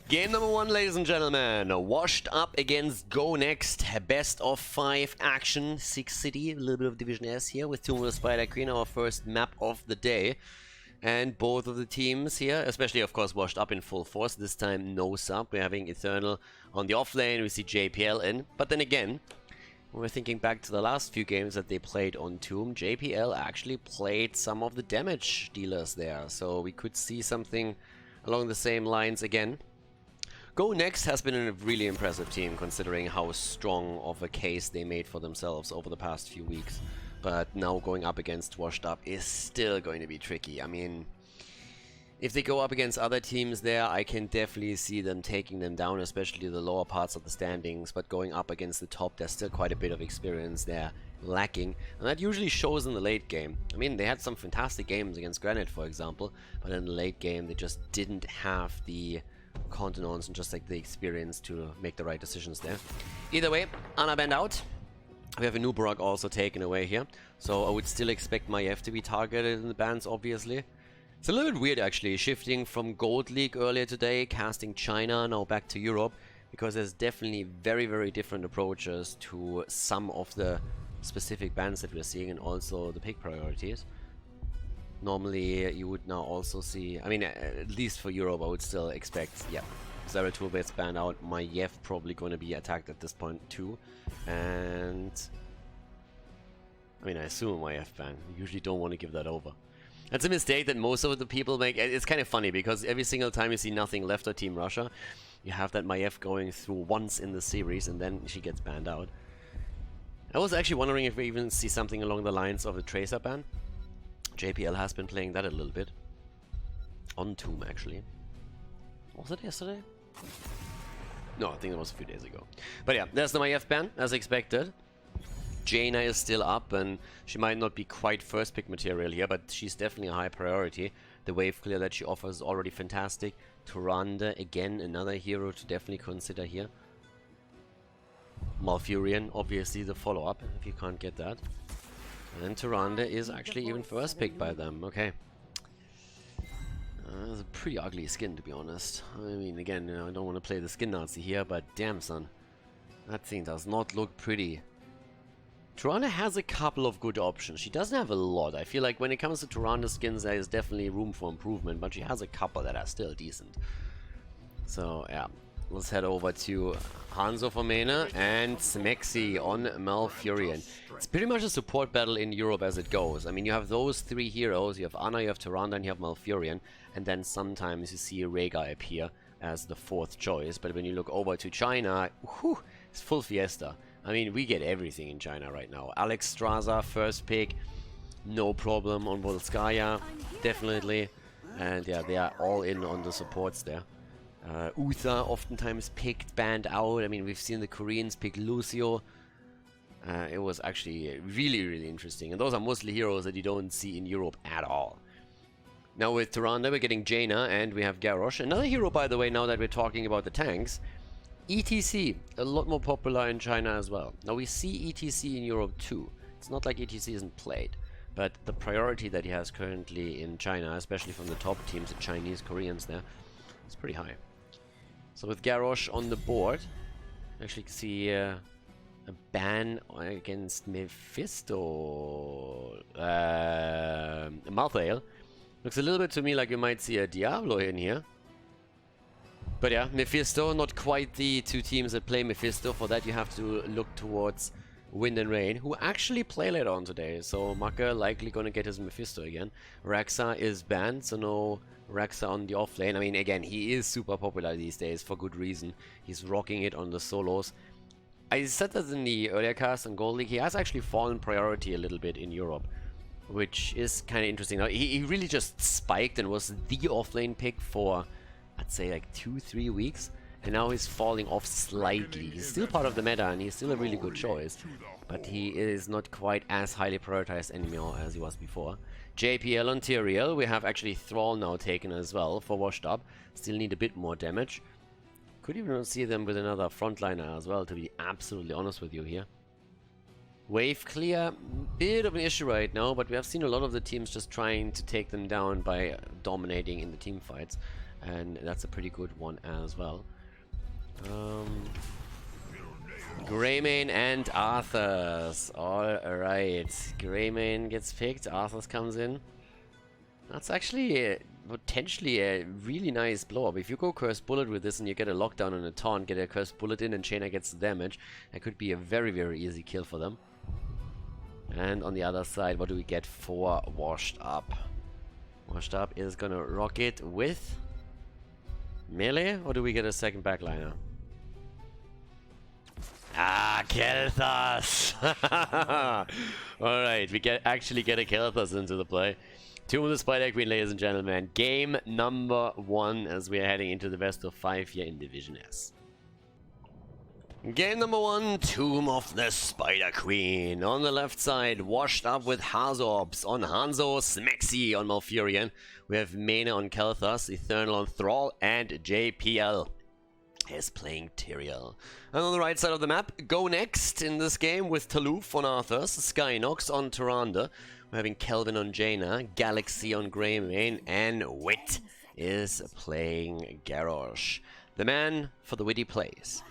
Game number 1, ladies and gentlemen. Washed up against Go Next. Best of 5 action. 6 City, a little bit of Division S here with Tomb of the Spider Queen, our first map of the day. And both of the teams here, especially of course Washed Up in full force, this time no sub. We're having Eternal on the off lane, we see JPL in. But then again, when we're thinking back to the last few games that they played on Tomb, JPL actually played some of the damage dealers there. So we could see something along the same lines again. Go Next has been a really impressive team considering how strong of a case they made for themselves over the past few weeks. But now going up against Washed Up is still going to be tricky. I mean, if they go up against other teams there, I can definitely see them taking them down, especially the lower parts of the standings. But going up against the top, there's still quite a bit of experience there lacking. And that usually shows in the late game. I mean, they had some fantastic games against Granite, for example. But in the late game, they just didn't have the continents and just like the experience to make the right decisions there. Either way, Ana banned out. We have a new Brock also taken away here. So I would still expect Maiev to be targeted in the bans, obviously. It's a little bit weird actually, shifting from Gold League earlier today, casting China, now back to Europe, because there's definitely very, very different approaches to some of the specific bans that we're seeing and also the pick priorities. Normally you would now also see, I mean, at least for Europe, I would still expect, yeah, Zeratul gets banned out, Maiev probably going to be attacked at this point too, and I mean, I assume Maiev ban. You usually don't want to give that over. That's a mistake that most of the people make. It's kind of funny because every single time you see nothing left of Team Russia, you have that Maiev going through once in the series and then she gets banned out. I was actually wondering if we even see something along the lines of the Tracer ban. JPL has been playing that a little bit. On Tomb, actually. Was it yesterday? No, I think it was a few days ago. But yeah, there's the Maiev ban, as expected. Jaina is still up, and she might not be quite first pick material here, but she's definitely a high priority. The wave clear that she offers is already fantastic. Tyrande, again, another hero to definitely consider here. Malfurion, obviously the follow-up, if you can't get that. And Tyrande is actually even first pick by them. Okay. It's a pretty ugly skin, to be honest. I mean, again, you know, I don't want to play the skin Nazi here, but damn, son. That thing does not look pretty. Tyrande has a couple of good options. She doesn't have a lot. I feel like when it comes to Tyrande skins, there is definitely room for improvement, but she has a couple that are still decent. So, yeah. Let's head over to Hanzo for Mena and Smexy on Malfurion. It's pretty much a support battle in Europe as it goes. I mean, you have those three heroes. You have Ana, you have Tyrande, and you have Malfurion. And then sometimes you see Rhaegar appear as the fourth choice. But when you look over to China, whew, it's full fiesta. I mean, we get everything in China right now. Alex Straza, first pick. No problem on Volskaya. Definitely. And yeah, they are all in on the supports there. Uther oftentimes picked, banned out. I mean, we've seen the Koreans pick Lucio. It was actually really, really interesting. And those are mostly heroes that you don't see in Europe at all. Now with Tyrande, we're getting Jaina and we have Garrosh. Another hero, by the way, now that we're talking about the tanks. ETC, a lot more popular in China as well. Now we see ETC in Europe too. It's not like ETC isn't played. But the priority that he has currently in China, especially from the top teams, the Chinese, Koreans there, is pretty high. So with Garrosh on the board, actually see a ban against Mephisto. Malthael. Looks a little bit to me like you might see a Diablo in here. But yeah, Mephisto, not quite the two teams that play Mephisto. For that you have to look towards Wind and Rain, who actually play later on today. So Maka likely gonna get his Mephisto again. Raxa is banned, so no Raxa on the off lane. I mean, again, he is super popular these days for good reason. He's rocking it on the solos. I said that in the earlier cast on Gold League. He has actually fallen priority a little bit in Europe, which is kind of interesting. Now, he really just spiked and was the off lane pick for, I'd say, like 2-3 weeks. And now he's falling off slightly. He's still part of the meta and he's still a really good choice. But he is not quite as highly prioritized anymore as he was before. JPL on Tyrael. We have actually Thrall now taken as well for Washed Up. Still need a bit more damage. Could even see them with another frontliner as well, to be absolutely honest with you here. Wave clear, bit of an issue right now, but we have seen a lot of the teams just trying to take them down by dominating in the team fights. and that's a pretty good one as well. Greymane and Arthas. Alright. Greymane gets picked, Arthas comes in. That's actually potentially a really nice blow-up. If you go Cursed Bullet with this and you get a lockdown and a taunt, get a Cursed Bullet in and Jaina gets the damage, that could be a very, very easy kill for them. And on the other side, what do we get for Washed Up? Washed Up is gonna rock it with melee, or do we get a second backliner? Ah, Kaelthas! Alright, we actually get a Kaelthas into the play. Tomb of the Spider Queen, ladies and gentlemen. Game number 1 as we are heading into the best of 5 here in Division S. Game number 1, Tomb of the Spider Queen. On the left side, Washed Up with Hazorps. On Hanzo, Smexy on Malfurion. We have Mena on Kaelthas, Eternal on Thrall, and JPL is playing Tyrael. And on the right side of the map, Go Next in this game with Taluf on Arthas, Skynox on Tyrande. We're having Kelvin on Jaina, Galaxy on Greymane, and Wit is playing Garrosh. The man for the witty plays.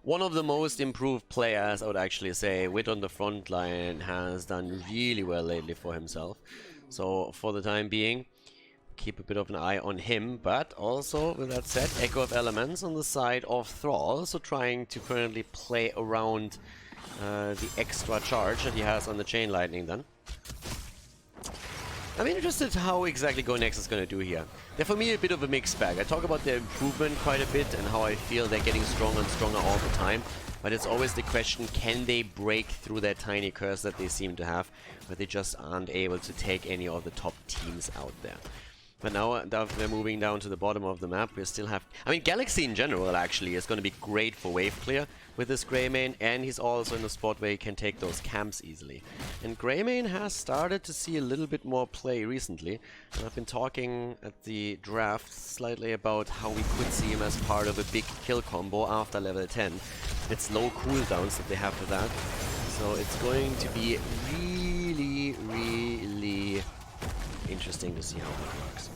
One of the most improved players, I would actually say. Wit on the front line has done really well lately for himself. So for the time being, keep a bit of an eye on him, but also, with that said, Echo of Elements on the side of Thrall, so trying to currently play around the extra charge that he has on the Chain Lightning then. I'm interested how exactly Go Next is going to do here. They're for me a bit of a mixed bag. I talk about their improvement quite a bit and how I feel they're getting stronger and stronger all the time, but it's always the question, can they break through that tiny curse that they seem to have, but they just aren't able to take any of the top teams out there. But now that we're moving down to the bottom of the map, we still have... I mean, Galaxy in general, actually, is going to be great for wave clear with this Greymane, and he's also in a spot where he can take those camps easily. And Greymane has started to see a little bit more play recently, and I've been talking at the draft slightly about how we could see him as part of a big kill combo after level 10. It's low cooldowns that they have for that, so it's going to be really, really interesting to see how that works.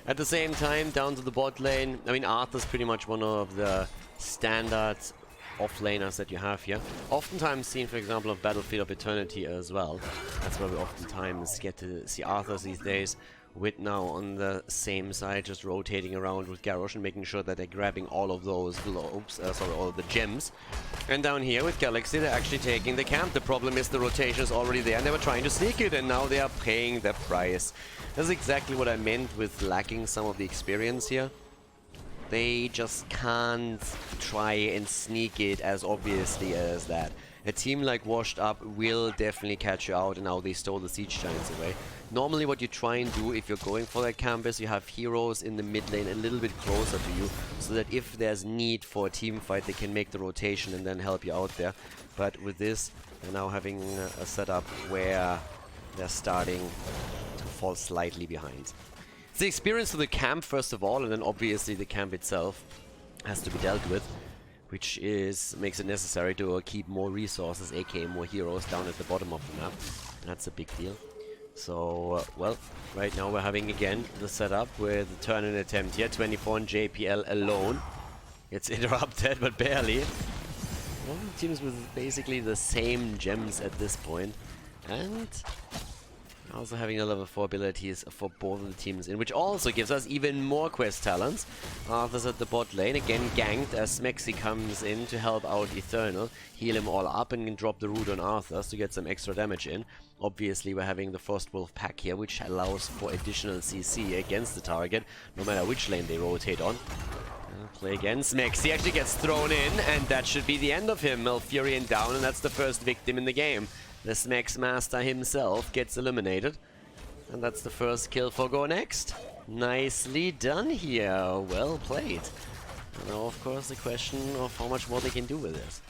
At the same time, down to the bot lane, I mean, Arthur's pretty much one of the standard offlaners that you have here. Oftentimes seen, for example, of Battlefield of Eternity as well. That's where we oftentimes get to see Arthurs these days. Wit now on the same side, just rotating around with Garrosh and making sure that they're grabbing all of those globes, all of the gems. And down here with Galaxy, they're actually taking the camp. The problem is the rotation is already there and they were trying to sneak it, and now they are paying the price. That's exactly what I meant with lacking some of the experience here. They just can't try and sneak it as obviously as that. A team like Washed Up will definitely catch you out, and now they stole the Siege Giants away. Normally what you try and do if you're going for that camp is you have heroes in the mid lane a little bit closer to you, so that if there's need for a team fight, they can make the rotation and then help you out there. But with this, they're now having a setup where they're starting to fall slightly behind. It's the experience of the camp first of all, and then obviously the camp itself has to be dealt with, which makes it necessary to keep more resources, aka more heroes, down at the bottom of the map. That's a big deal. So, well, right now we're having again the setup with the turn and attempt here. 24 and JPL alone. It's interrupted, but barely. All the teams with basically the same gems at this point. And also having the level 4 abilities for both of the teams in, which also gives us even more quest talents. Arthur's at the bot lane, again ganked as Smexy comes in to help out Eternal, heal him all up and drop the root on Arthur's to get some extra damage in. Obviously we're having the Frostwolf pack here, which allows for additional CC against the target, no matter which lane they rotate on. Play again, Smexy actually gets thrown in, and that should be the end of him. Malfurion down, and that's the first victim in the game. The Smex Master himself gets eliminated. And that's the first kill for Go Next. Nicely done here. Well played. And now, of course, the question of how much more they can do with this.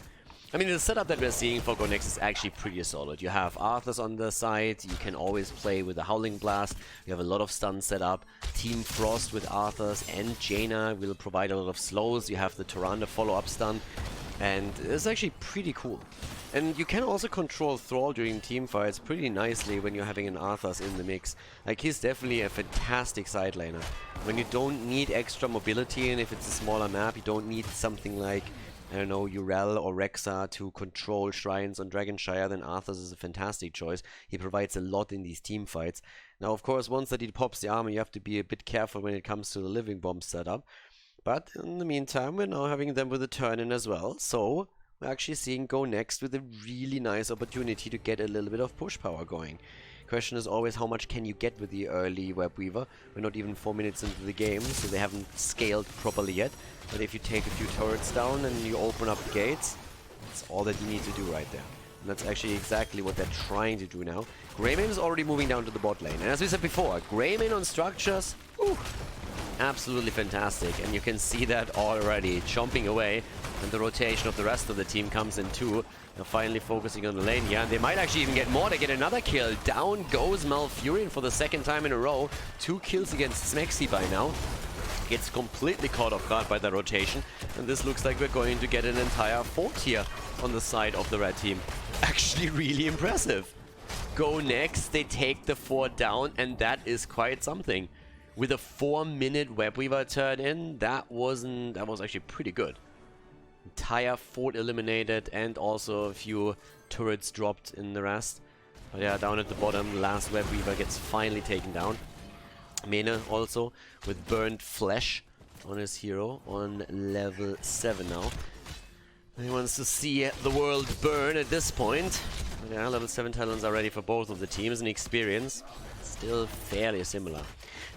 I mean, the setup that we're seeing for Go Next is actually pretty solid. You have Arthas on the side. You can always play with the Howling Blast. You have a lot of stuns set up. Team Frost with Arthas and Jaina will provide a lot of slows. You have the Tyrande follow-up stun. And it's actually pretty cool. And you can also control Thrall during team fights pretty nicely when you're having an Arthas in the mix. Like, he's definitely a fantastic side laner. when you don't need extra mobility, and if it's a smaller map, you don't need something like, I don't know, Urel or Rexa to control shrines on Dragonshire, then Arthas is a fantastic choice. He provides a lot in these team fights. Now, of course, once that he pops the armor, you have to be a bit careful when it comes to the living bomb setup. But in the meantime, we're now having them with a turn-in as well. So we're actually seeing Go Next with a really nice opportunity to get a little bit of push power going. Question is always how much can you get with the early Web Weaver. We're not even 4 minutes into the game, so they haven't scaled properly yet. But if you take a few turrets down and you open up the gates, that's all that you need to do right there. And that's actually exactly what they're trying to do now. Greymane is already moving down to the bot lane. And as we said before, Greymane on structures, absolutely fantastic. And you can see that already chomping away. And the rotation of the rest of the team comes in too. They're finally focusing on the lane here. And they might actually even get more. They get another kill. Down goes Malfurion for the second time in a row. 2 kills against Smexy by now. Gets completely caught off guard by the rotation. And this looks like we're going to get an entire fort here on the side of the red team. Actually really impressive. Go Next, they take the fort down, and that is quite something. With a 4-minute Web Weaver turn in, that was actually pretty good. Entire fort eliminated, and also a few turrets dropped in the rest. But yeah, down at the bottom, last Web Weaver gets finally taken down. Mene also with burned flesh on his hero on level 7 now. He wants to see the world burn at this point. But yeah, level 7 talents are ready for both of the teams, and experience still fairly similar.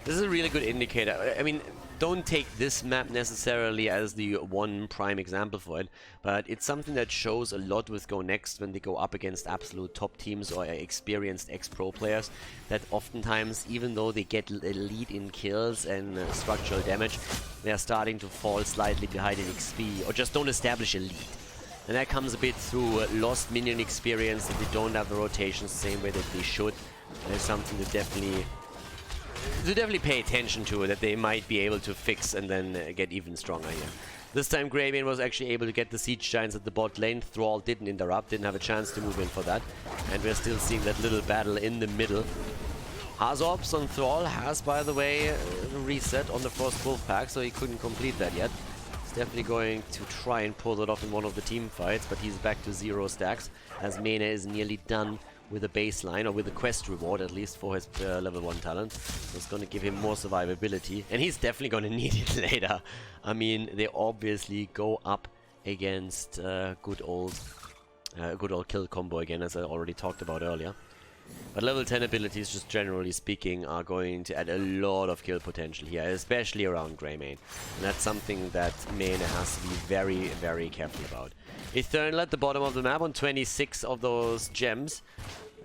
This is a really good indicator. I mean, don't take this map necessarily as the one prime example for it, but it's something that shows a lot with Go Next when they go up against absolute top teams or experienced ex-pro players, that oftentimes, even though they get a lead in kills and structural damage, they're starting to fall slightly behind in XP or just don't establish a lead. And that comes a bit through lost minion experience, that they don't have the rotations the same way that they should. And it's something to definitely pay attention to, that they might be able to fix and then get even stronger here. This time Greymane was actually able to get the Siege Giants at the bot lane. Thrall didn't interrupt, didn't have a chance to move in for that. And we're still seeing that little battle in the middle. Hazorps on Thrall has, by the way, reset on the Frost Wolf pack, so he couldn't complete that yet. He's definitely going to try and pull that off in one of the team fights, but he's back to 0 stacks, as Mene is nearly done with a baseline, or with a quest reward at least, for his level 1 talent. So it's going to give him more survivability, and he's definitely going to need it later. I mean, they obviously go up against good old kill combo again, as I already talked about earlier. But level 10 abilities, just generally speaking, are going to add a lot of kill potential here, especially around Greymane. And that's something that Mene has to be very, very careful about. Eternal at the bottom of the map on 26 of those gems.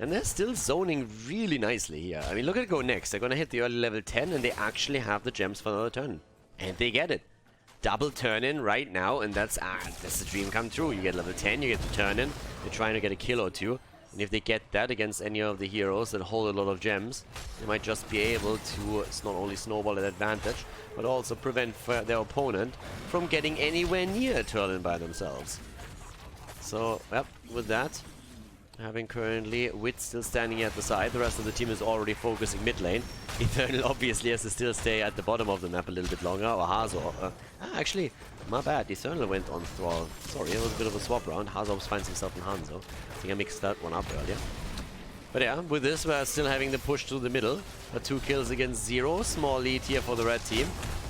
And they're still zoning really nicely here. I mean, look at Go Next. They're going to hit the early level 10, and they actually have the gems for another turn. And they get it. Double turn-in right now, and that's the dream come true. You get level 10, you get the turn-in. They're trying to get a kill or two. And if they get that against any of the heroes that hold a lot of gems, they might just be able to not only snowball at advantage, but also prevent their opponent from getting anywhere near a turn-in by themselves. So, yep, with that, having currently Wit still standing at the side, the rest of the team is already focusing mid lane. Eternal obviously has to still stay at the bottom of the map a little bit longer, or Hazor. Actually, my bad, Eternal went on Thrall. Sorry, it was a bit of a swap round. Hazor finds himself in Hanzo. I think I mixed that one up earlier. But yeah, with this we're still having the push to the middle. 2 kills against 0, small lead here for the red team.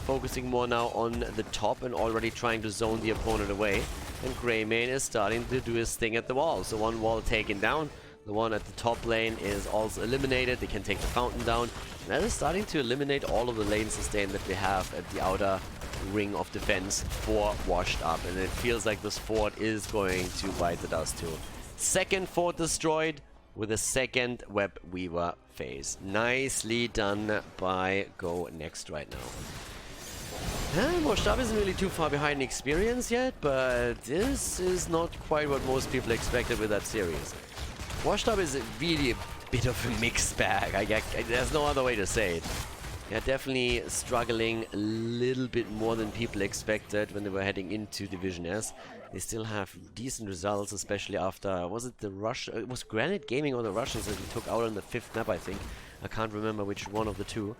Focusing more now on the top and already trying to zone the opponent away. And Greymane is starting to do his thing at the wall. So one wall taken down. The one at the top lane is also eliminated. They can take the fountain down. And that is starting to eliminate all of the lane sustain that we have at the outer ring of defense for Washed Up. And it feels like this fort is going to bite the dust too. Second fort destroyed with a second Web Weaver phase. Nicely done by Go Next right now. Washed Up isn't really too far behind in experience yet, but this is not quite what most people expected with that series. Washed Up is really a bit of a mixed bag. There's no other way to say it. Yeah, definitely struggling a little bit more than people expected when they were heading into Division S. They still have decent results, especially after, was it the Rush? It was Granite Gaming or the Russians that we took out on the 5th map, I think. I can't remember which one of the two.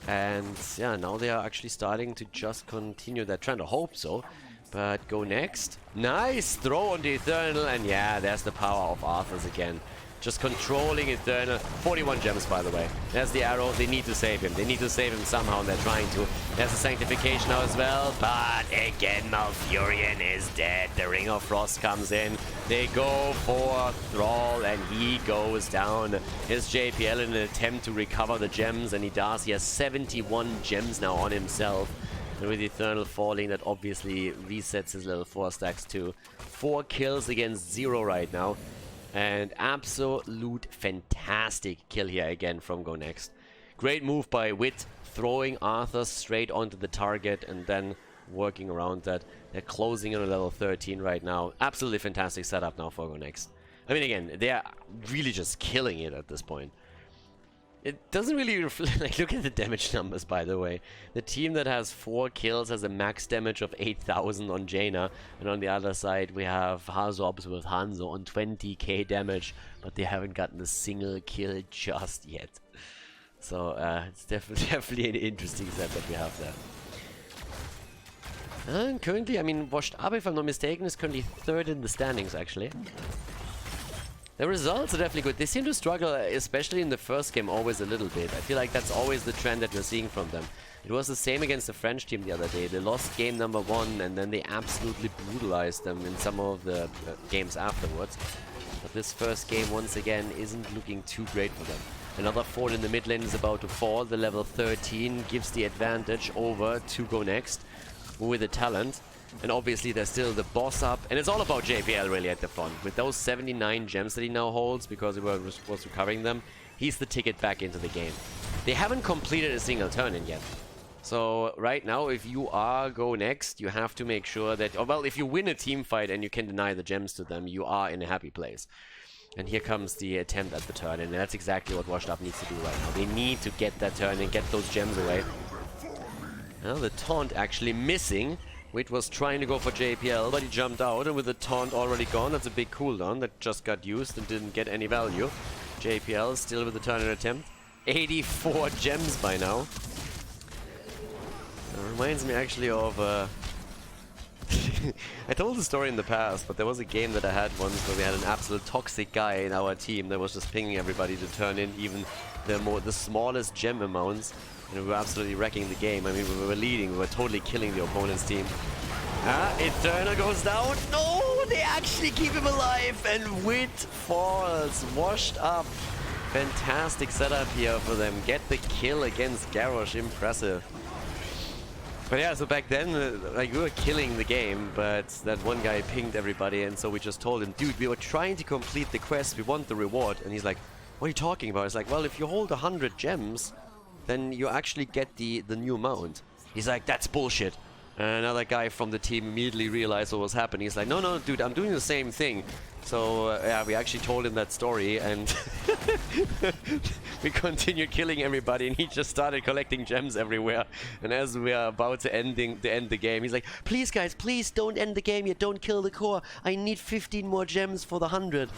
And yeah, now they are actually starting to just continue that trend. I hope so. But go next. Nice throw on the Eternal. And yeah, there's the power of Arthas again. Just controlling Eternal. 41 gems, by the way. There's the arrow. They need to save him. They need to save him somehow, and they're trying to. There's the Sanctification now as well. But again, Malfurion is dead. The Ring of Frost comes in. They go for Thrall, and he goes down. Here's JPL in an attempt to recover the gems, and he does. He has 71 gems now on himself. And with Eternal falling, that obviously resets his level 4 stacks too. 4 kills against 0 right now. And absolute fantastic kill here again from Go Next. Great move by Wit, throwing Arthas straight onto the target and then working around that. They're closing in on level 13 right now. Absolutely fantastic setup now for Go Next. I mean, again, they're really just killing it at this point. It doesn't really reflect, like, look at the damage numbers, by the way. The team that has 4 kills has a max damage of 8,000 on Jaina, and on the other side we have Hazobs with Hanzo on 20k damage, but they haven't gotten a single kill just yet. So it's definitely an interesting setup we have there. And currently, I mean, Washed Up, if I'm not mistaken, is currently 3rd in the standings, actually. The results are definitely good. They seem to struggle, especially in the first game, always a little bit. I feel like that's always the trend that we're seeing from them. It was the same against the French team the other day. They lost game number 1 and then they absolutely brutalized them in some of the games afterwards. But this first game, once again, isn't looking too great for them. Another fort in the mid lane is about to fall. The level 13 gives the advantage over to Go Next with the talent. And obviously there's still the boss up, and it's all about JPL really at the front. With those 79 gems that he now holds, because he was recovering them, he's the ticket back into the game. They haven't completed a single turn in yet. So right now, if you are Go Next, you have to make sure that, oh, well, if you win a team fight and you can deny the gems to them, you are in a happy place. And here comes the attempt at the turn, and that's exactly what Washed Up needs to do right now. They need to get that turn and get those gems away. Now the taunt actually missing. Wit was trying to go for JPL, but he jumped out, and with the taunt already gone, that's a big cooldown that just got used and didn't get any value. JPL still with the turn and attempt. 84 gems by now. That reminds me actually of... I told the story in the past, but there was a game that I had once where we had an absolute toxic guy in our team that was just pinging everybody to turn in even the smallest gem amounts. And we were absolutely wrecking the game. I mean, we were leading. We were totally killing the opponent's team. Eternal goes down. No, they actually keep him alive. And Wit falls. Washed Up. Fantastic setup here for them. Get the kill against Garrosh. Impressive. But yeah, so back then, like, we were killing the game, but that one guy pinged everybody. And so we just told him, dude, we were trying to complete the quest. We want the reward. And he's like, what are you talking about? It's like, well, if you hold 100 gems... then you actually get the new mount. He's like, that's bullshit. And another guy from the team immediately realized what was happening. He's like, no, dude, I'm doing the same thing. So, yeah, we actually told him that story, and we continued killing everybody, and he just started collecting gems everywhere. And as we are about to end the game, he's like, please, guys, please don't end the game yet. Don't kill the core. I need 15 more gems for the 100.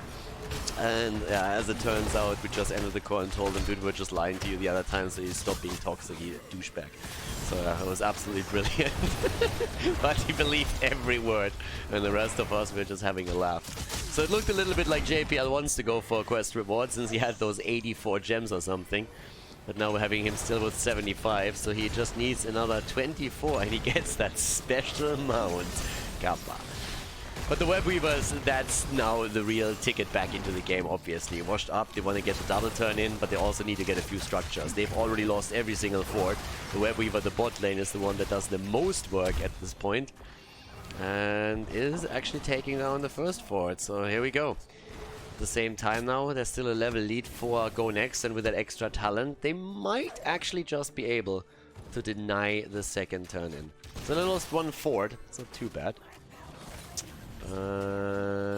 And yeah, as it turns out, we just ended the core and told him, dude, we're just lying to you the other time, so you stop being toxic, you douchebag. So it was absolutely brilliant. But he believed every word, and the rest of us were just having a laugh. So it looked a little bit like JPL wants to go for a quest reward, since he had those 84 gems or something. But now we're having him still with 75, so he just needs another 24, and he gets that special mount. Kappa. But the Web Weavers, that's now the real ticket back into the game, obviously. Washed Up, they want to get the double turn in, but they also need to get a few structures. They've already lost every single fort. The Web Weaver, the bot lane, is the one that does the most work at this point. And is actually taking down the first fort, so here we go. At the same time now, there's still a level lead for Go Next, and with that extra talent, they might actually just be able to deny the second turn in. So they lost one fort, it's not too bad.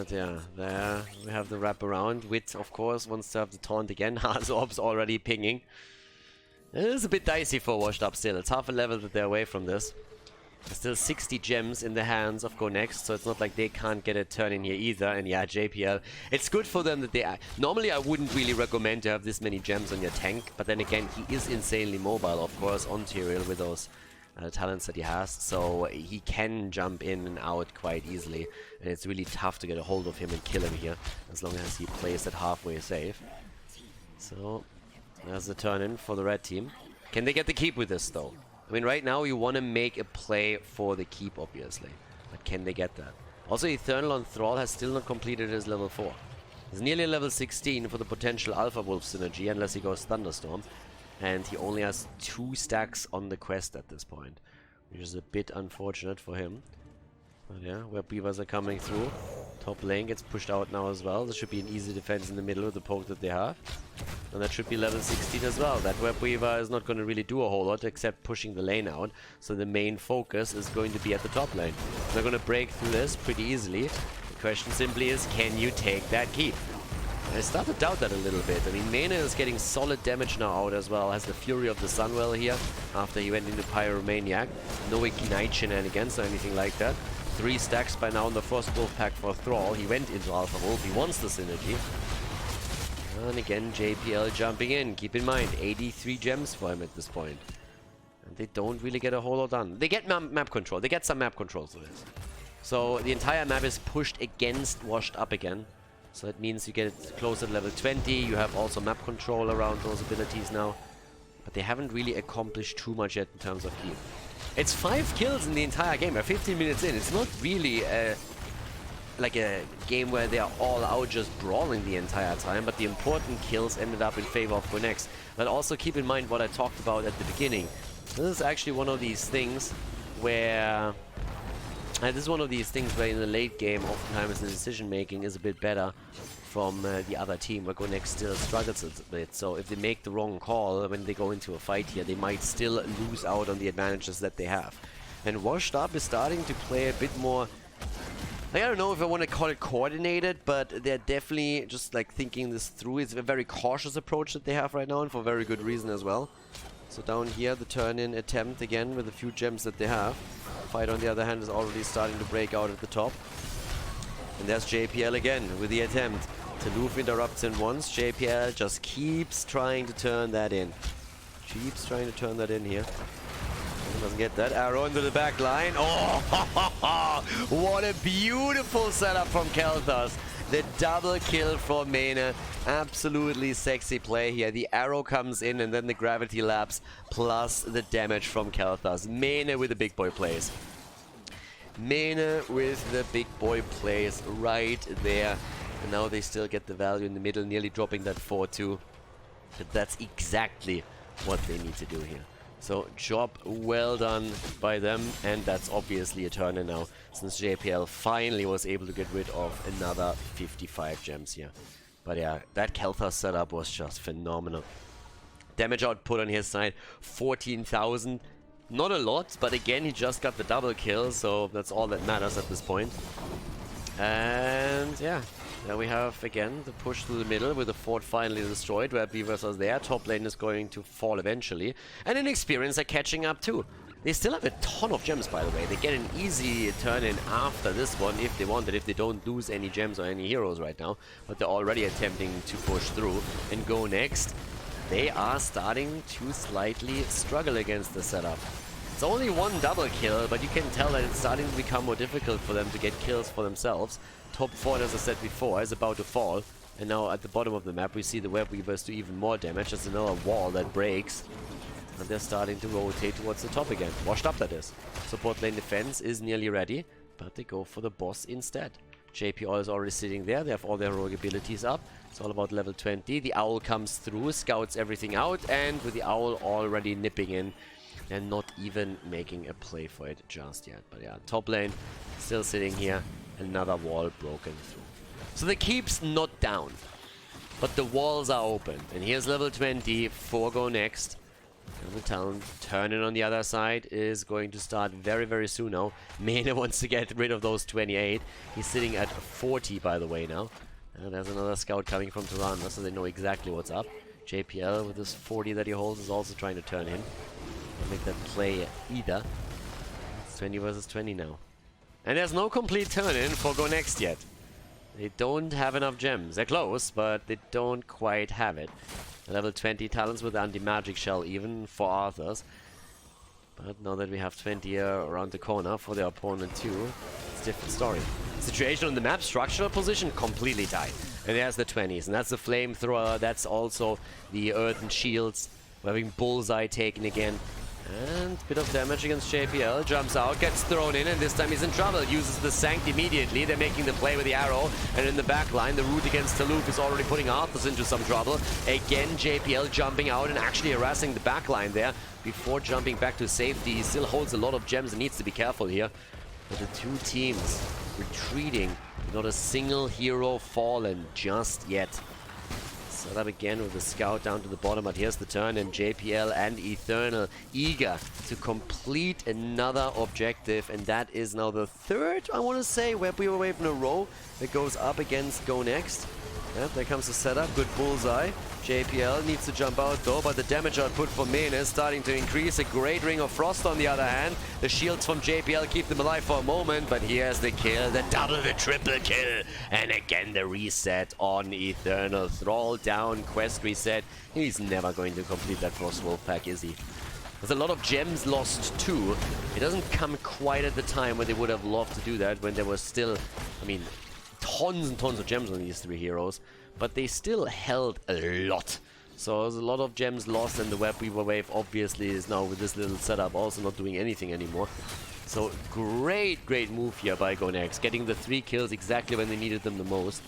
Yeah, there we have the wraparound. Wit, of course, wants to have the taunt again. Hazob's already pinging. It is a bit dicey for Washed Up still. It's half a level that they're away from this. There's still 60 gems in the hands of Go Next, so it's not like they can't get a turn in here either. And yeah, JPL, it's good for them that they... Normally, I wouldn't really recommend to have this many gems on your tank, but then again, he is insanely mobile, of course, on Tyrael with those talents that he has, so he can jump in and out quite easily, and it's really tough to get a hold of him and kill him here, as long as he plays it halfway safe. So, there's the turn in for the red team. Can they get the keep with this, though? I mean, right now, you want to make a play for the keep, obviously, but can they get that? Also, Eternal on Thrall has still not completed his level 4. He's nearly level 16 for the potential Alpha Wolf synergy, unless he goes Thunderstorm. And he only has 2 stacks on the quest at this point, which is a bit unfortunate for him. But yeah, Web Weavers are coming through. Top lane gets pushed out now as well. This should be an easy defense in the middle with the poke that they have. And that should be level 16 as well. That Web Weaver is not going to really do a whole lot except pushing the lane out. So the main focus is going to be at the top lane. They're going to break through this pretty easily. The question simply is, can you take that keep? I start to doubt that a little bit. I mean, Mena is getting solid damage now out as well. Has the Fury of the Sunwell here after he went into Pyromaniac. No Ignite shenanigans or anything like that. 3 stacks by now in the Frost Wolf pack for Thrall. He went into Alpha Wolf. He wants the synergy. And again, JPL jumping in. Keep in mind, 83 gems for him at this point. And they don't really get a whole lot done. They get map control. They get some map control to this. So the entire map is pushed against Washed Up again. So that means you get it closer to level 20, you have also map control around those abilities now. But they haven't really accomplished too much yet in terms of keep. It's 5 kills in the entire game, we're 15 minutes in. It's not really like a game where they are all out just brawling the entire time, but the important kills ended up in favor of Gonex. But also keep in mind what I talked about at the beginning. This is actually one of these things where... this is one of these things where in the late game, oftentimes the decision making is a bit better from the other team, where Gonex still struggles a bit. So if they make the wrong call when they go into a fight here, they might still lose out on the advantages that they have. And Washed Up is starting to play a bit more... I don't know if I want to call it coordinated, but they're definitely just like thinking this through. It's a very cautious approach that they have right now, and for very good reason as well. So down here, the turn-in attempt again with a few gems that they have. Fight on the other hand is already starting to break out at the top. And there's JPL again with the attempt. Taluf interrupts in once. JPL just keeps trying to turn that in. Keeps trying to turn that in here. Doesn't get that arrow into the back line. Oh, what a beautiful setup from Kaelthas. The double kill from Mena. Absolutely sexy play here. The arrow comes in and then the gravity lapse plus the damage from Kaelthas. Mena with the big boy plays. Mena with the big boy plays right there. And now they still get the value in the middle, nearly dropping that 4-2. But that's exactly what they need to do here. So, job well done by them, and that's obviously a turn now, since JPL finally was able to get rid of another 55 gems here. But yeah, that Kaelthas setup was just phenomenal. Damage output on his side, 14,000. Not a lot, but again, he just got the double kill, so that's all that matters at this point. And yeah, there we have again the push through the middle with the fort finally destroyed, where Beavers are there. Top lane is going to fall eventually. And Inexperience are catching up too. They still have a ton of gems, by the way. They get an easy turn in after this one if they want it, if they don't lose any gems or any heroes right now. But they're already attempting to push through and go next. They are starting to slightly struggle against the setup. It's only one double kill, but you can tell that it's starting to become more difficult for them to get kills for themselves. Top fort, as I said before, is about to fall. And now at the bottom of the map, we see the Web Weavers do even more damage. There's another wall that breaks. And they're starting to rotate towards the top again. Washed Up, that is. Support lane defense is nearly ready, but they go for the boss instead. JPL is already sitting there. They have all their heroic abilities up. It's all about level 20. The Owl comes through, scouts everything out, and with the Owl already nipping in and not even making a play for it just yet. But yeah, top lane still sitting here. Another wall broken through. So the keep's not down, but the walls are open. And here's level 20 for Go Next. And the town turning on the other side is going to start very, very soon now. Mena wants to get rid of those 28. He's sitting at 40, by the way, now. And there's another scout coming from Tirana, so they know exactly what's up. JPL, with this 40 that he holds, is also trying to turn in. Don't make that play either. Let's 20 versus 20 now. And there's no complete turn-in for Go Next yet. They don't have enough gems. They're close, but they don't quite have it. Level 20 talents with anti-magic shell even for Arthurs. But now that we have 20 around the corner for the opponent too, it's a different story. Situation on the map, structural position, completely tight. And there's the 20s, and that's the flamethrower, that's also the earthen shields. We're having Bullseye taken again. And a bit of damage against JPL, jumps out, gets thrown in, and this time he's in trouble. Uses the Sanct immediately. They're making the play with the arrow, and in the back line, the route against Taluk is already putting Arthas into some trouble. Again, JPL jumping out and actually harassing the back line there before jumping back to safety. He still holds a lot of gems and needs to be careful here. But the two teams retreating, not a single hero fallen just yet. Set up again with the scout down to the bottom, but here's the turn, and JPL and Eternal eager to complete another objective, and that is now the third, I want to say, Webweaver wave in a row that goes up against Go Next. Yep, there comes the setup, good bullseye. JPL needs to jump out though, but the damage output for Mane is starting to increase. A great Ring of Frost on the other hand. The shields from JPL keep them alive for a moment, but here's the kill, the double, the triple kill. And again the reset on Eternal. Thrall down, quest reset. He's never going to complete that Frost Wolf pack, is he? There's a lot of gems lost too. It doesn't come quite at the time when they would have loved to do that, when there was still, I mean, tons and tons of gems on these three heroes. But they still held a lot. So there's a lot of gems lost, and the Webweaver wave obviously is now with this little setup also not doing anything anymore. So great move here by Go Next, getting the 3 kills exactly when they needed them the most.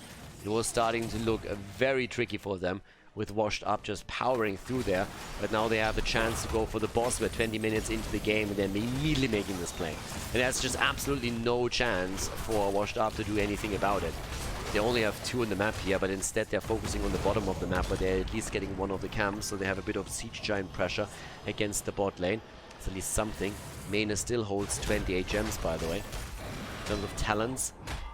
It was starting to look very tricky for them, with Washed Up just powering through there. But now they have a chance to go for the boss. We're 20 minutes into the game and they're immediately making this play. And there's just absolutely no chance for Washed Up to do anything about it. They only have 2 on the map here, but instead they're focusing on the bottom of the map, but they're at least getting one of the camps, so they have a bit of siege giant pressure against the bot lane. It's at least something. Mane still holds 28 gems, by the way. In terms of talents,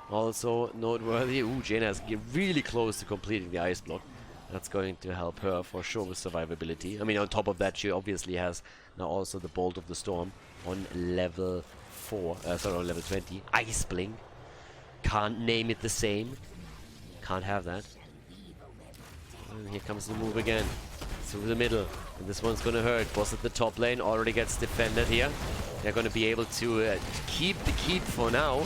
also noteworthy. Ooh, Jaina is really close to completing the ice block. That's going to help her for sure with survivability. I mean, on top of that, she obviously has now also the Bolt of the Storm on level 4, sorry, on level 20. Ice Blink. Can't name it the same. Can't have that. And here comes the move again. Through the middle. And this one's gonna hurt. Boss at the top lane already gets defended here. They're gonna be able to keep the keep for now.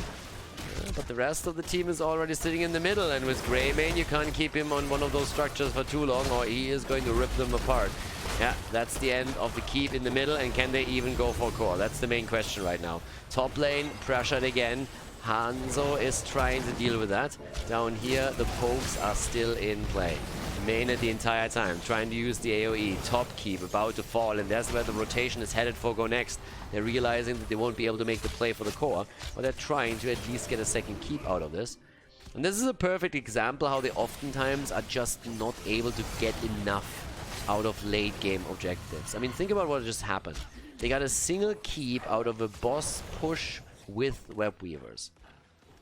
But the rest of the team is already sitting in the middle. And with Greymane, you can't keep him on one of those structures for too long, or he is going to rip them apart. Yeah, that's the end of the keep in the middle. And can they even go for core? That's the main question right now. Top lane pressured again. Hanzo is trying to deal with that. Down here, the pokes are still in play. Mane the entire time, trying to use the AoE. Top keep about to fall, and that's where the rotation is headed for Go Next. They're realizing that they won't be able to make the play for the core, but they're trying to at least get a second keep out of this. And this is a perfect example how they oftentimes are just not able to get enough out of late game objectives. I mean, think about what just happened. They got a single keep out of a boss push with Webweavers.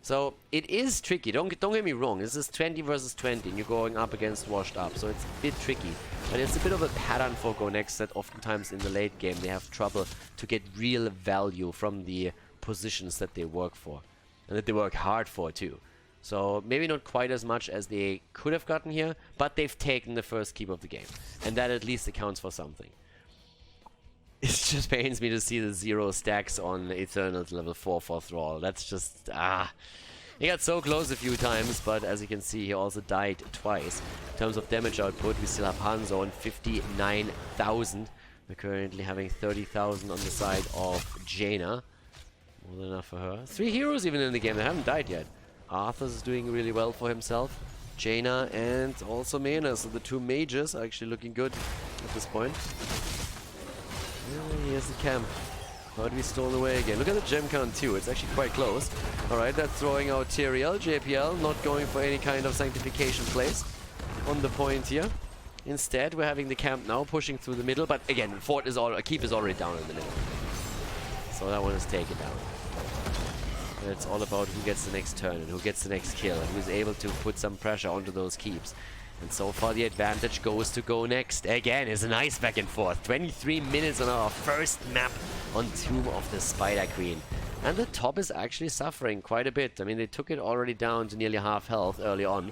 So it is tricky, don't get me wrong, this is 20 versus 20 and you're going up against Washed Up, so it's a bit tricky. But it's a bit of a pattern for Go Next that oftentimes in the late game they have trouble to get real value from the positions that they work for. And that they work hard for too. So maybe not quite as much as they could have gotten here, but they've taken the first keep of the game. And that at least accounts for something. It just pains me to see the 0 stacks on Eternal's level 4 for Thrall. That's just, He got so close a few times, but as you can see, he also died twice. In terms of damage output, we still have Hanzo on 59,000. We're currently having 30,000 on the side of Jaina. More than enough for her. 3 heroes even in the game, they haven't died yet. Arthas is doing really well for himself. Jaina and also Mane, so the 2 mages are actually looking good at this point. Here's the camp. But we stole away again. Look at the gem count too. It's actually quite close. Alright, that's throwing out Tyrael. JPL not going for any kind of sanctification plays on the point here. Instead, we're having the camp now pushing through the middle. But again, fort is keep is already down in the middle. So that one is taken down. And it's all about who gets the next turn and who gets the next kill and who's able to put some pressure onto those keeps. And so far the advantage goes to Go Next. Again, it's a nice back and forth. 23 minutes on our first map on Tomb of the Spider Queen. And the top is actually suffering quite a bit. I mean, they took it already down to nearly half health early on.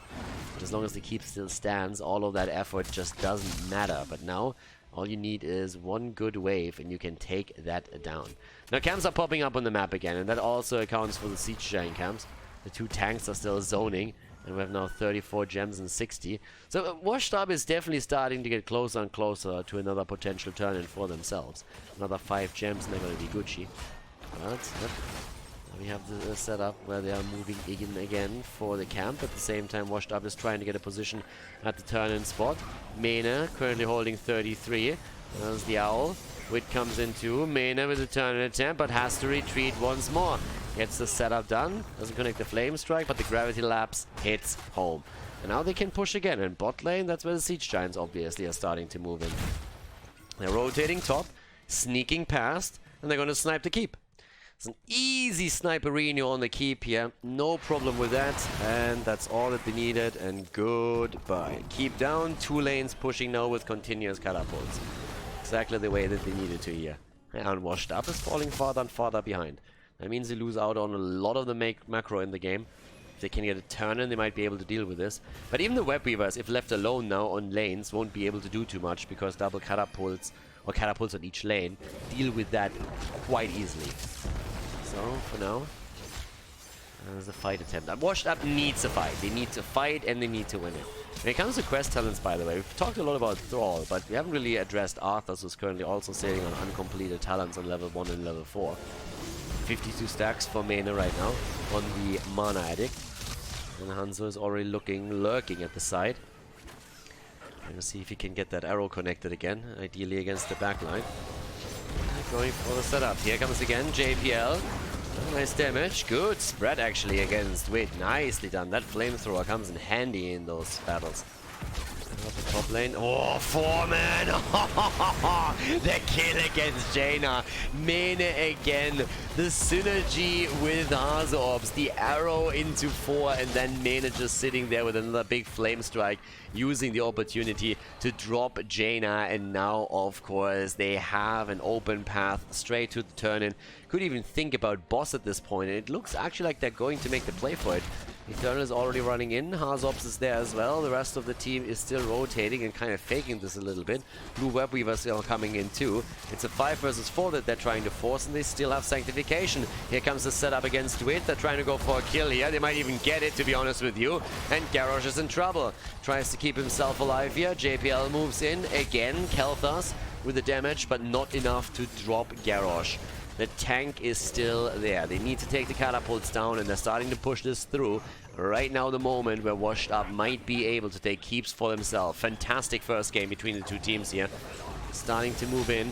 But as long as the keep still stands, all of that effort just doesn't matter. But now, all you need is one good wave and you can take that down. Now, camps are popping up on the map again, and that also accounts for the siege giant camps. The two tanks are still zoning, and we have now 34 gems and 60. So Washed Up is definitely starting to get closer and closer to another potential turn-in for themselves. Another 5 gems and they're going to be Gucci. But we have the setup where they are moving in again for the camp. At the same time, Washed Up is trying to get a position at the turn-in spot. Mena currently holding 33. There's the Owl. Wit comes into Mena with a turn-in attempt, but has to retreat once more. Gets the setup done. Doesn't connect the Flame Strike, but the Gravity Lapse hits home. And now they can push again. And bot lane, that's where the Siege Giants obviously are starting to move in. They're rotating top, sneaking past, and they're going to snipe the keep. It's an easy sniperino on the keep here. No problem with that. And that's all that they needed. And goodbye. Keep down. 2 lanes pushing now with continuous catapults. Exactly the way that they needed to here. And Washed Up is falling farther and farther behind. That means they lose out on a lot of the macro in the game. If they can get a turn in, they might be able to deal with this. But even the Web Weavers, if left alone now on lanes, won't be able to do too much because double catapults, or catapults on each lane, deal with that quite easily. So, for now, there's a fight attempt. Washed Up needs a fight. They need to fight and they need to win it. When it comes to quest talents, by the way, we've talked a lot about Thrall, but we haven't really addressed Arthas, who's currently also sitting on uncompleted talents on level 1 and level 4. 52 stacks for Mena right now on the Mana Addict. And Hanzo is already lurking at the side. Trying to see if he can get that arrow connected again, ideally against the backline. Going for the setup. Here comes again JPL. Nice damage. Good spread actually against Wit. Nicely done. That flamethrower comes in handy in those battles. The top lane. Oh, 4-man! The kill against Jaina. Mene again. The synergy with Hazorbs. The arrow into 4 and then Mene just sitting there with another big flame strike, using the opportunity to drop Jaina. And now, of course, they have an open path straight to the turn-in. Could even think about boss at this point. And it looks actually like they're going to make the play for it. Eternal is already running in, Hazorbs is there as well, the rest of the team is still rotating and kind of faking this a little bit. Blue Web Weavers are coming in too. It's a 5 versus 4 that they're trying to force, and they still have Sanctification. Here comes the setup against Wit, they're trying to go for a kill here, they might even get it, to be honest with you. And Garrosh is in trouble, tries to keep himself alive here. JPL moves in, again Kaelthas with the damage, but not enough to drop Garrosh. The tank is still there. They need to take the catapults down, and they're starting to push this through. Right now, the moment where Washed Up might be able to take keeps for themselves. Fantastic first game between the two teams here. Starting to move in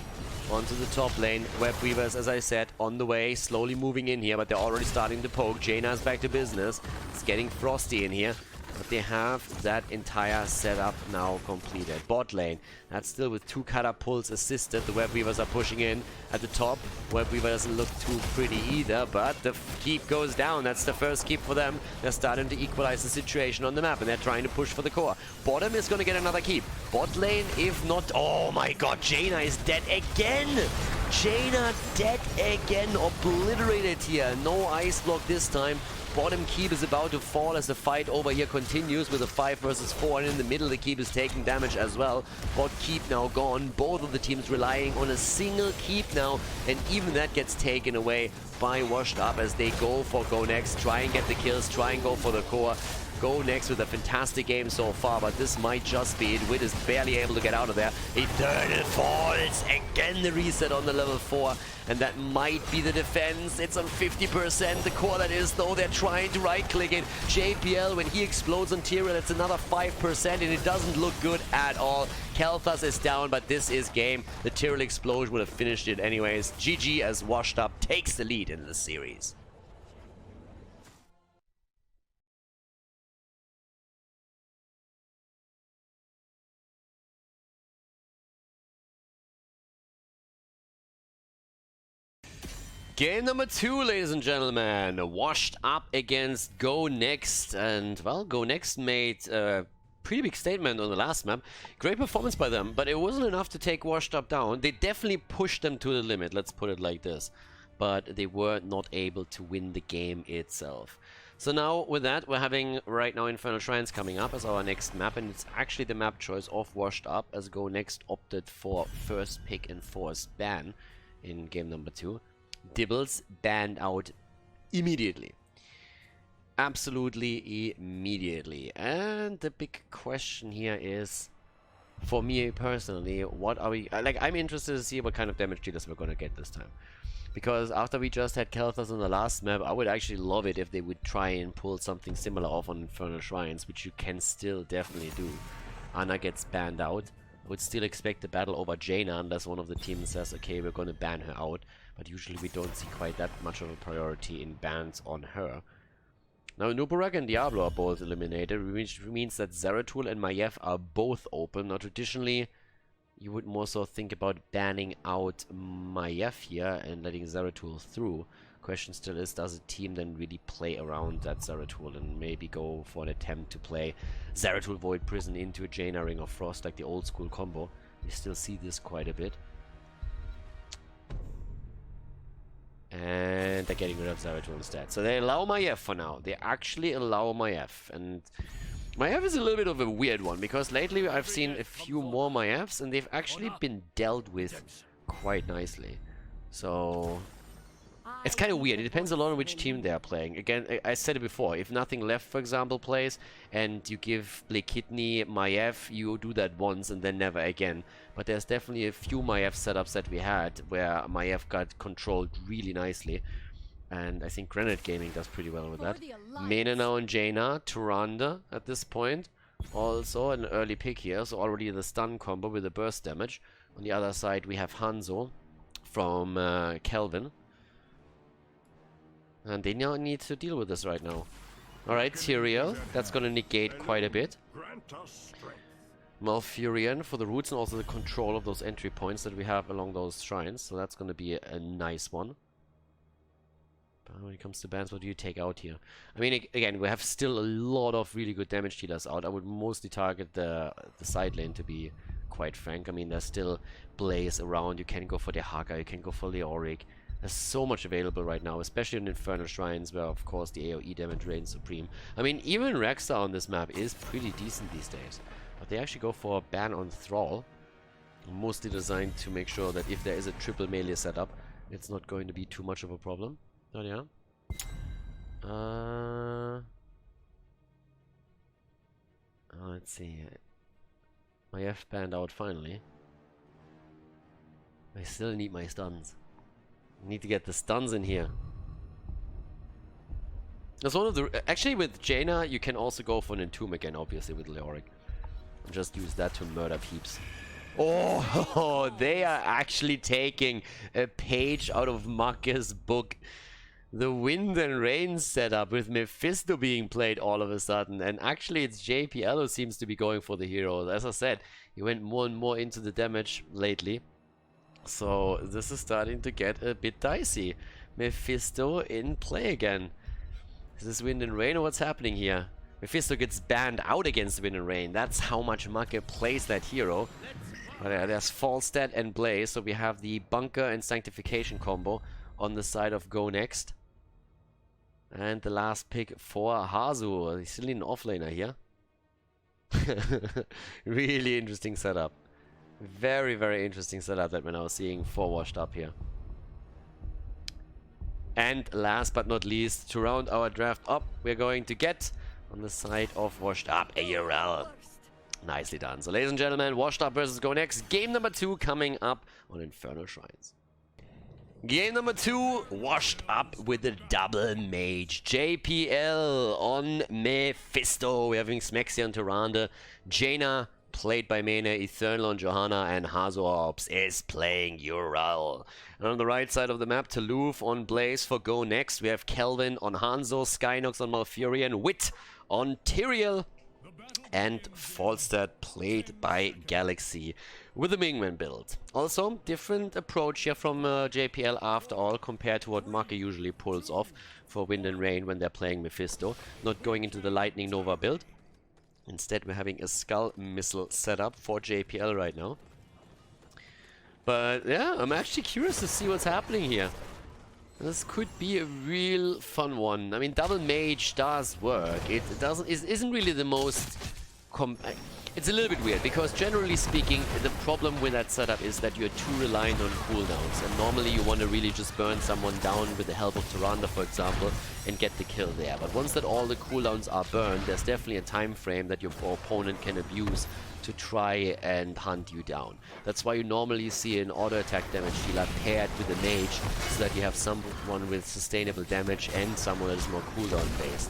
onto the top lane. Web Weavers, as I said, on the way, slowly moving in here, but they're already starting to poke. Jaina's back to business. It's getting frosty in here. But they have that entire setup now completed. Bot lane, that's still with 2 catapults assisted. The Web Weavers are pushing in at the top. Web Weaver doesn't look too pretty either, but the keep goes down. That's the first keep for them. They're starting to equalize the situation on the map, and they're trying to push for the core. Bottom is going to get another keep. Bot lane, if not... Oh my god, Jaina is dead again! Jaina dead again, obliterated here. No ice block this time. Bottom keep is about to fall as the fight over here continues with a 5 versus 4, and in the middle the keep is taking damage as well. Bot keep now gone. Both of the teams relying on a single keep now, and even that gets taken away by Washed Up as they go next, try and get the kills, try and go for the core. Go next with a fantastic game so far, but this might just be it. Wit is barely able to get out of there. Eternal falls. Again, the reset on the level 4. And that might be the defense. It's on 50%. The core that is, though, they're trying to right-click it. JPL, when he explodes on Tyrael, it's another 5%, and it doesn't look good at all. Kaelthas is down, but this is game. The Tyrael explosion would have finished it anyways. GG as Washed Up takes the lead in the series. Game number 2, ladies and gentlemen. Washed Up against Go Next. And, well, Go Next made pretty big statement on the last map. Great performance by them, but it wasn't enough to take Washed Up down. They definitely pushed them to the limit, let's put it like this. But they were not able to win the game itself. So now, with that, we're having right now Infernal Shrines coming up as our next map, and it's actually the map choice of Washed Up, as Go Next opted for first pick and forced ban in game number 2. Dibbles banned out immediately. Absolutely immediately. And the big question here is, for me personally, what are we... like, I'm interested to see what kind of damage dealers we're gonna get this time. Because after we just had Kaelthas on the last map, I would actually love it if they would try and pull something similar off on Infernal Shrines, which you can still definitely do. Anna gets banned out. I would still expect a battle over Jaina unless one of the teams says, okay, we're gonna ban her out. But usually we don't see quite that much of a priority in bans on her. Now Nubarak and Diablo are both eliminated, which means that Zeratul and Maiev are both open. Now traditionally, you would more so think about banning out Maiev here and letting Zeratul through. Question still is, does a team then really play around that Zeratul and maybe go for an attempt to play Zeratul Void Prison into a Jaina Ring of Frost like the old school combo? We still see this quite a bit. And they're getting rid of Zeratul instead. So they allow Maiev for now. They actually allow Maiev. And Maiev is a little bit of a weird one, because lately I've seen a few more Maievs and they've actually been dealt with quite nicely. So it's kind of weird. It depends a lot on which team they are playing. Again, I said it before, if Nothing Left, for example, plays and you give Blakidney Maiev, you do that once and then never again. But there's definitely a few Maiev setups that we had where Maiev got controlled really nicely. And I think Granite Gaming does pretty well with that. Mena now on Jaina, Tyrande at this point. Also an early pick here, so already the stun combo with the burst damage. On the other side we have Hanzo from Kelvin. And they now need to deal with this right now. Alright, Tyrael, that's gonna negate quite a bit. Malfurion for the roots and also the control of those entry points that we have along those shrines. So that's gonna be a nice one. But when it comes to bans, what do you take out here? I mean, again, we have still a lot of really good damage dealers out. I would mostly target the side lane, to be quite frank. I mean, there's still Blaze around. You can go for the Haga, you can go for Leoric. There's so much available right now, especially in Infernal Shrines, where, of course, the AoE damage reigns supreme. I mean, even Rexstar on this map is pretty decent these days. But they actually go for a ban on Thrall. Mostly designed to make sure that if there is a triple melee setup, it's not going to be too much of a problem. Oh yeah. Let's see. Maiev banned out finally. I still need my stuns. I need to get the stuns in here. That's one of the... Actually, with Jaina, you can also go for an Entomb again, obviously, with Leoric. And just use that to murder peeps. Oh, they are actually taking a page out of Marcus' book. The Wind and Rain setup with Mephisto being played all of a sudden. And actually it's JPL who seems to be going for the hero. As I said, he went more and more into the damage lately. So this is starting to get a bit dicey. Mephisto in play again. Is this Wind and Rain or what's happening here? Mephisto gets banned out against Wind and Rain. That's how much Make plays that hero. There's Falstad and Blaze. So we have the Bunker and Sanctification combo on the side of Go Next. And the last pick for Hazu. He's still an offlaner here. Really interesting setup. Very, very interesting setup that we're now seeing for Washed Up here. And last but not least, to round our draft up, we're going to get on the side of Washed Up ARL. Nicely done. So ladies and gentlemen, Washed Up versus Go Next. Game number 2 coming up on Infernal Shrines. Game number 2, Washed Up with a double mage. JPL on Mephisto. We're having Smexia on Tyrande. Jaina, played by Mena, Eternal on Johanna, and Hazorbs is playing Ural. And on the right side of the map, Toulouf on Blaze for Go Next. We have Kelvin on Hanzo, Skynox on Malfurion, Wit on Tyrael, and Falstad played by Galaxy with the Mingman build. Also, different approach here from JPL after all compared to what Make usually pulls off for Wind and Rain when they're playing Mephisto. Not going into the Lightning Nova build. Instead, we're having a Skull Missile set up for JPL right now. But yeah, I'm actually curious to see what's happening here. This could be a real fun one. I mean, Double Mage does work. It isn't really the most... It's a little bit weird, because generally speaking, the problem with that setup is that you're too reliant on cooldowns. And normally you want to really just burn someone down with the help of Tyrande, for example, and get the kill there. But once that all the cooldowns are burned, there's definitely a time frame that your opponent can abuse to try and hunt you down. That's why you normally see an auto attack damage dealer paired with a mage, so that you have someone with sustainable damage and someone that is more cooldown based.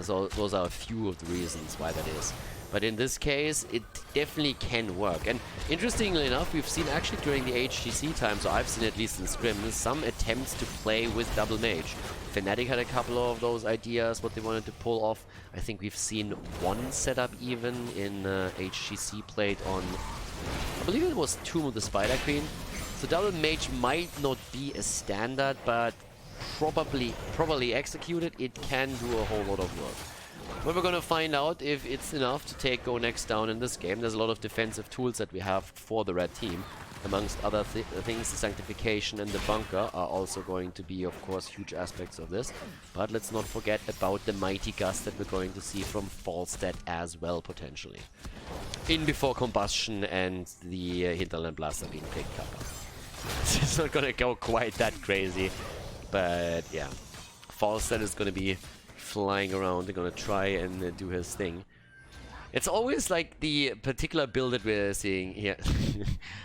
So those are a few of the reasons why that is. But in this case, it definitely can work. And interestingly enough, we've seen actually during the HGC time, so I've seen at least in scrims, some attempts to play with Double Mage. Fnatic had a couple of those ideas, what they wanted to pull off. I think we've seen one setup even in HGC played on, I believe it was Tomb of the Spider Queen. So Double Mage might not be a standard, but properly executed, it can do a whole lot of work. But we're gonna find out if it's enough to take Go Next down in this game. There's a lot of defensive tools that we have for the red team. Amongst other things, the Sanctification and the Bunker are also going to be, of course, huge aspects of this. But let's not forget about the Mighty Gust that we're going to see from Falstad as well, potentially. In before Combustion and the Hinterland Blaster being picked up. It's not gonna go quite that crazy. But yeah, Falstad is gonna be flying around. They're gonna try and do his thing. It's always like the particular build that we're seeing here.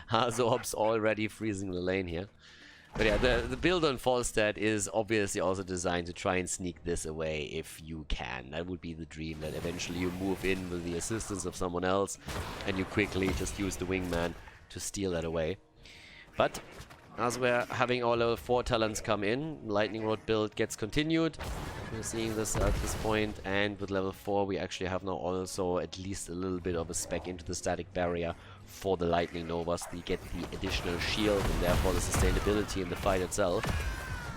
Hazorps already freezing the lane here. But yeah, the build on Falstad is obviously also designed to try and sneak this away if you can. That would be the dream, that eventually you move in with the assistance of someone else and you quickly just use the wingman to steal that away. But as we're having our level 4 talents come in, Lightning Rod build gets continued. We're seeing this at this point, and with level 4 we actually have now also at least a little bit of a spec into the static barrier for the Lightning Novas. They get the additional shield and therefore the sustainability in the fight itself.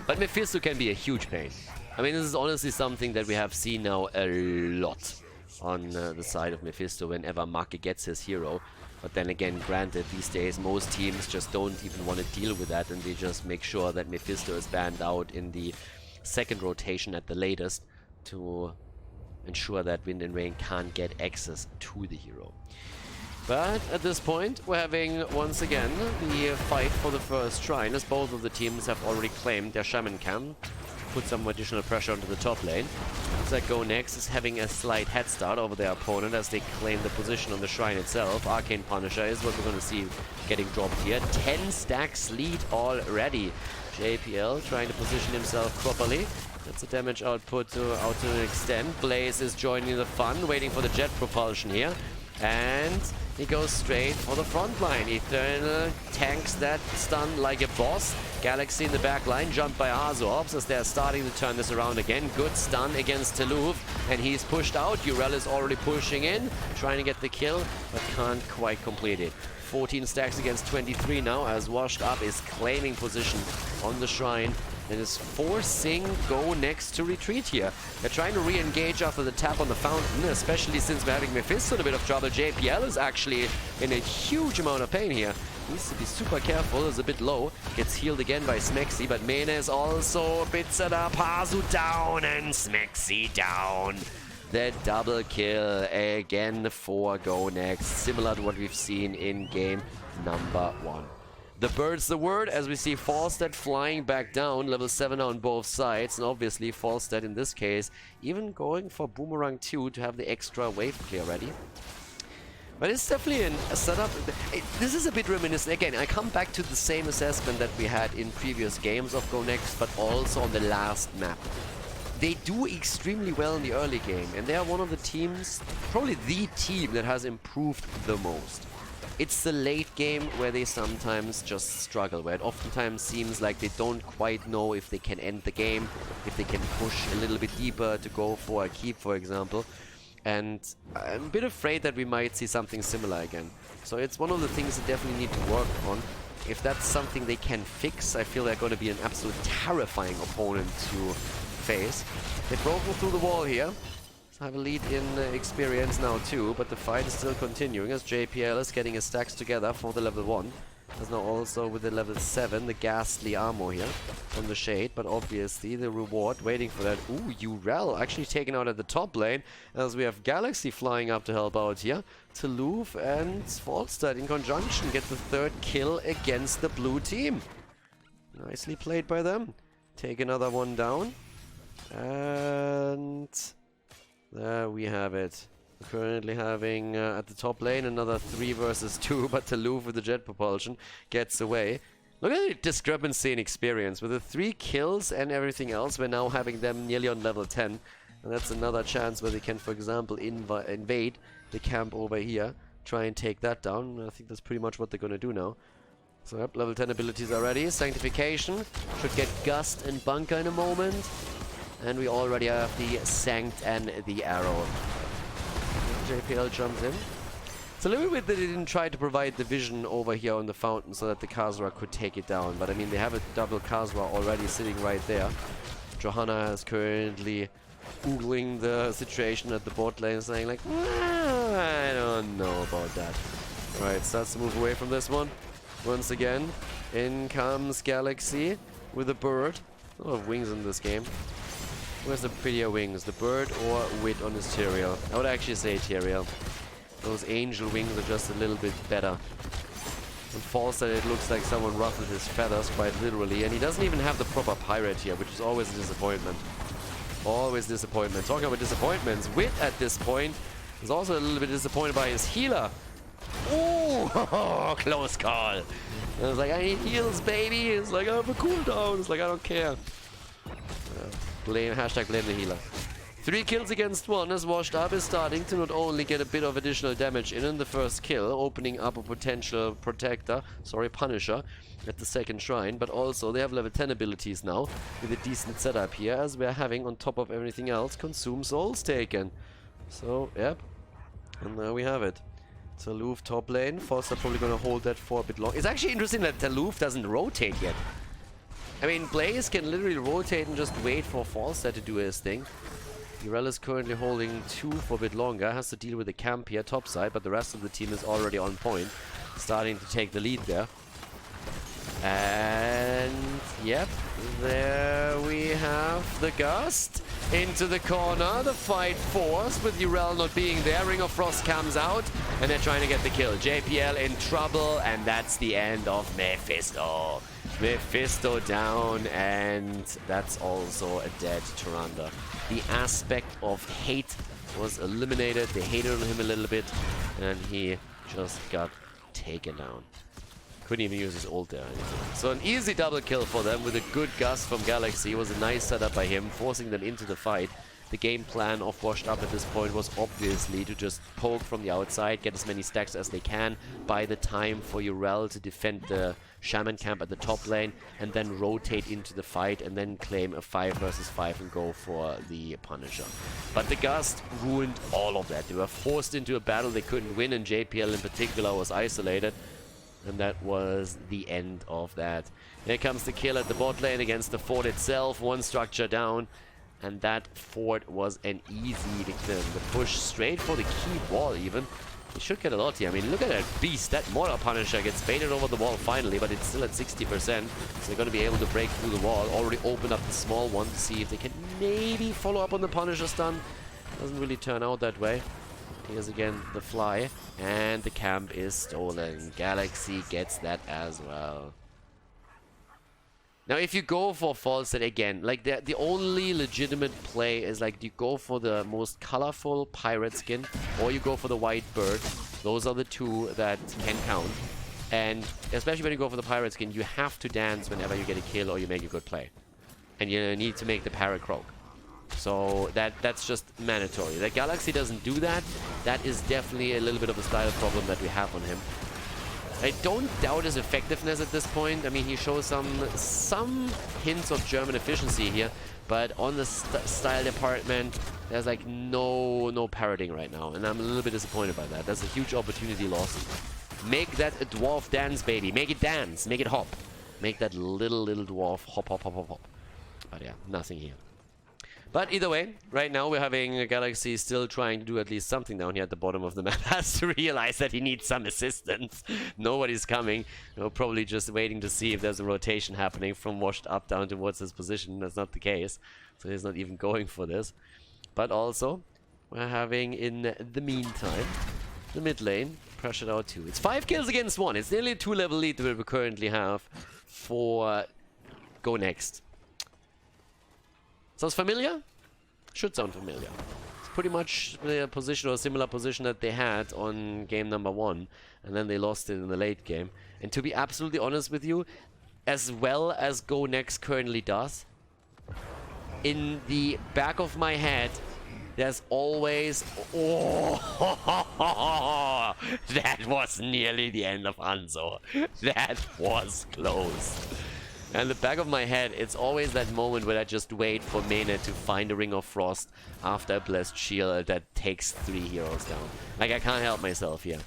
But Mephisto can be a huge pain. I mean, this is honestly something that we have seen now a lot on the side of Mephisto whenever Make gets his hero. But then again, granted, these days most teams just don't even want to deal with that, and they just make sure that Mephisto is banned out in the second rotation at the latest to ensure that Wind and Rain can't get access to the hero. But at this point, we're having once again the fight for the first shrine, as both of the teams have already claimed their Shaman camp. Put some additional pressure onto the top lane. Looks like Go Next is having a slight head start over their opponent as they claim the position on the shrine itself. Arcane Punisher is what we're going to see getting dropped here. 10 stacks lead already. JPL trying to position himself properly. That's a damage output out to an extent. Blaze is joining the fun, waiting for the jet propulsion here. And he goes straight for the front line. Eternal tanks that stun like a boss. Galaxy in the back line, jumped by Hazorps as they're starting to turn this around again. Good stun against Toulouse, and he's pushed out. Urel is already pushing in, trying to get the kill, but can't quite complete it. 14 stacks against 23 now, as Washed Up is claiming position on the shrine and is forcing Go Next to retreat here. They're trying to re-engage after the tap on the fountain, especially since we're having Mephisto in a bit of trouble. JPL is actually in a huge amount of pain here. Needs to be super careful, is a bit low. Gets healed again by Smexy, but Mena is also a bit set up. Hazu down and Smexy down. The double kill again for Go Next, similar to what we've seen in game number 1. The bird's the word, as we see Falstad flying back down, level 7 on both sides, and obviously Falstad in this case even going for Boomerang 2 to have the extra wave clear ready. But it's definitely a setup. This is a bit reminiscent. Again, I come back to the same assessment that we had in previous games of Go Next, but also on the last map. They do extremely well in the early game, and they are one of the teams, probably the team that has improved the most. It's the late game where they sometimes just struggle, where it oftentimes seems like they don't quite know if they can end the game, if they can push a little bit deeper to go for a keep, for example. And I'm a bit afraid that we might see something similar again. So it's one of the things they definitely need to work on. If that's something they can fix, I feel they're going to be an absolute terrifying opponent to face. They've broken through the wall here. have a lead in experience now too, but the fight is still continuing as JPL is getting his stacks together for the level 1. There's now also with the level 7 the ghastly armor here from the Shade, but obviously the reward waiting for that. Ooh, Urel actually taken out at the top lane as we have Galaxy flying up to help out here. Toulouf and Falstad in conjunction get the 3rd kill against the blue team. Nicely played by them. Take another one down. And there we have it. We're currently having at the top lane another 3 versus 2, but Toulouf with the jet propulsion gets away. Look at the discrepancy in experience. With the 3 kills and everything else, we're now having them nearly on level 10. And that's another chance where they can, for example, invade the camp over here. Try and take that down. I think that's pretty much what they're going to do now. So, yep, level 10 abilities are ready. Sanctification. Should get Gust and Bunker in a moment. And we already have the Sanct and the Arrow. JPL jumps in. It's a little bit that they didn't try to provide the vision over here on the fountain so that the Khazra could take it down. But I mean, they have a double Khazra already sitting right there. Johanna is currently googling the situation at the bot lane, saying like, I don't know about that. Alright, starts to move away from this one. Once again, in comes Galaxy with a bird. A lot of wings in this game. Where's the prettier wings? The bird or Wit on his Tyrael? I would actually say Tyrael. Those angel wings are just a little bit better. On Falstad it looks like someone ruffled his feathers quite literally, and he doesn't even have the proper pirate here, which is always a disappointment. Always disappointment. Talking about disappointments, Wit at this point is also a little bit disappointed by his healer. Ooh, close call. And I was like, I need heals, baby. It's like, I have a cooldown. It's like, I don't care. Blame the healer. 3 kills against 1 as Washed Up is starting to not only get a bit of additional damage in the first kill, opening up a potential Punisher at the second shrine, but also they have level 10 abilities now with a decent setup here, as we're having on top of everything else consume souls taken. So, yep. And there we have it. Toulouf top lane. Foster probably gonna hold that for a bit long. It's actually interesting that Toulouf doesn't rotate yet. I mean, Blaze can literally rotate and just wait for Falstad to do his thing. Urel is currently holding 2 for a bit longer, has to deal with the camp here topside, but the rest of the team is already on point, starting to take the lead there. And yep, there we have the Gust into the corner, the fight forced with Urel not being there. Ring of Frost comes out and they're trying to get the kill. JPL in trouble, and that's the end of Mephisto. Mephisto down, and that's also a dead Tyrande. The aspect of hate was eliminated. They hated on him a little bit, and he just got taken down. Couldn't even use his ult there or anything. So an easy double kill for them with a good Gust from Galaxy. It was a nice setup by him, forcing them into the fight. The game plan of Washed Up at this point was obviously to just poke from the outside, get as many stacks as they can, buy the time for Urel to defend the Shaman camp at the top lane, and then rotate into the fight and then claim a 5 versus 5 and go for the Punisher. But the Gust ruined all of that. They were forced into a battle they couldn't win, and JPL in particular was isolated. And that was the end of that. Here comes the kill at the bot lane against the fort itself. 1 structure down. And that fort was an easy kill. The push straight for the key wall even. He should get a lot here. I mean, look at that beast. That Mortar Punisher gets baited over the wall finally, but it's still at 60%. So they're going to be able to break through the wall. Already open up the small one to see if they can maybe follow up on the Punisher stun. Doesn't really turn out that way. Here's again the fly, and the camp is stolen. Galaxy gets that as well. Now, if you go for Falstad again, like the only legitimate play is like you go for the most colorful pirate skin, or you go for the white bird. Those are the 2 that can count. And especially when you go for the pirate skin, you have to dance whenever you get a kill or you make a good play. And you need to make the parrot croak. So that's just mandatory. The Galaxy doesn't do that. That is definitely a little bit of a style problem that we have on him. I don't doubt his effectiveness at this point. I mean, he shows some hints of German efficiency here, but on the style department, there's like no parroting right now, and I'm a little bit disappointed by that. That's a huge opportunity lost. Make that a dwarf dance, baby. Make it dance. Make it hop. Make that little dwarf hop, hop, hop, hop, hop. But yeah, nothing here. But either way, right now we're having a Galaxy still trying to do at least something down here at the bottom of the map. Has to realize that he needs some assistance. Nobody's coming. Probably just waiting to see if there's a rotation happening from washed up down towards his position. That's not the case. So he's not even going for this. But also, we're having, in the meantime, the mid lane pressured out too. It's 5 kills against 1. It's nearly a 2-level lead that we currently have for Go Next. Sounds familiar? Should sound familiar. It's pretty much the position or a similar position that they had on game number 1. And then they lost it in the late game. And to be absolutely honest with you, as well as Go Next currently does, in the back of my head, there's always... Oh, that was nearly the end of Hanzo. That was close. And in the back of my head, it's always that moment where I just wait for Mene to find a Ring of Frost after a Blessed Shield that takes 3 heroes down. Like, I can't help myself here.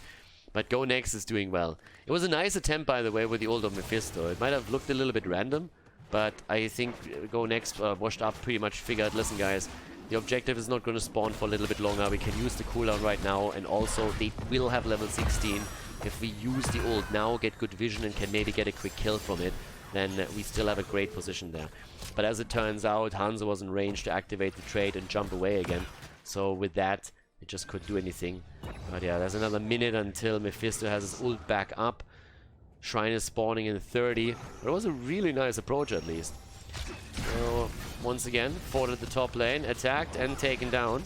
But Go Next is doing well. It was a nice attempt, by the way, with the ult of Mephisto. It might have looked a little bit random, but I think Go Next washed up pretty much figured, listen guys, the objective is not going to spawn for a little bit longer. We can use the cooldown right now, and also they will have level 16. If we use the ult now, get good vision, and can maybe get a quick kill from it, then we still have a great position there. But as it turns out, Hanzo was in range to activate the trait and jump away again. So with that, it just couldn't do anything. But yeah, there's another minute until Mephisto has his ult back up. Shrine is spawning in 30. But it was a really nice approach at least. So, once again, fought at the top lane, attacked and taken down.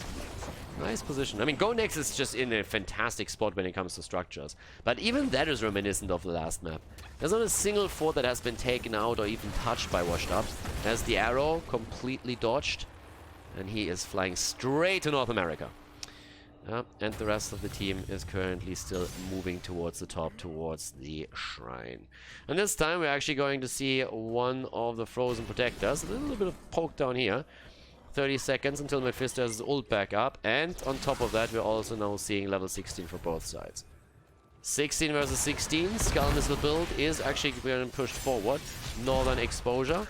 Nice position. I mean, Go Next is just in a fantastic spot when it comes to structures. But even that is reminiscent of the last map. There's not a single fort that has been taken out or even touched by washed ups. As the arrow completely dodged. And he is flying straight to North America. And the rest of the team is currently still moving towards the top, towards the shrine. And this time we're actually going to see one of the frozen protectors. A little bit of poke down here. 30 seconds until Mephisto has his ult back up. And on top of that, we're also now seeing level 16 for both sides. 16 versus 16. Skull Missile build is actually being pushed forward. Northern Exposure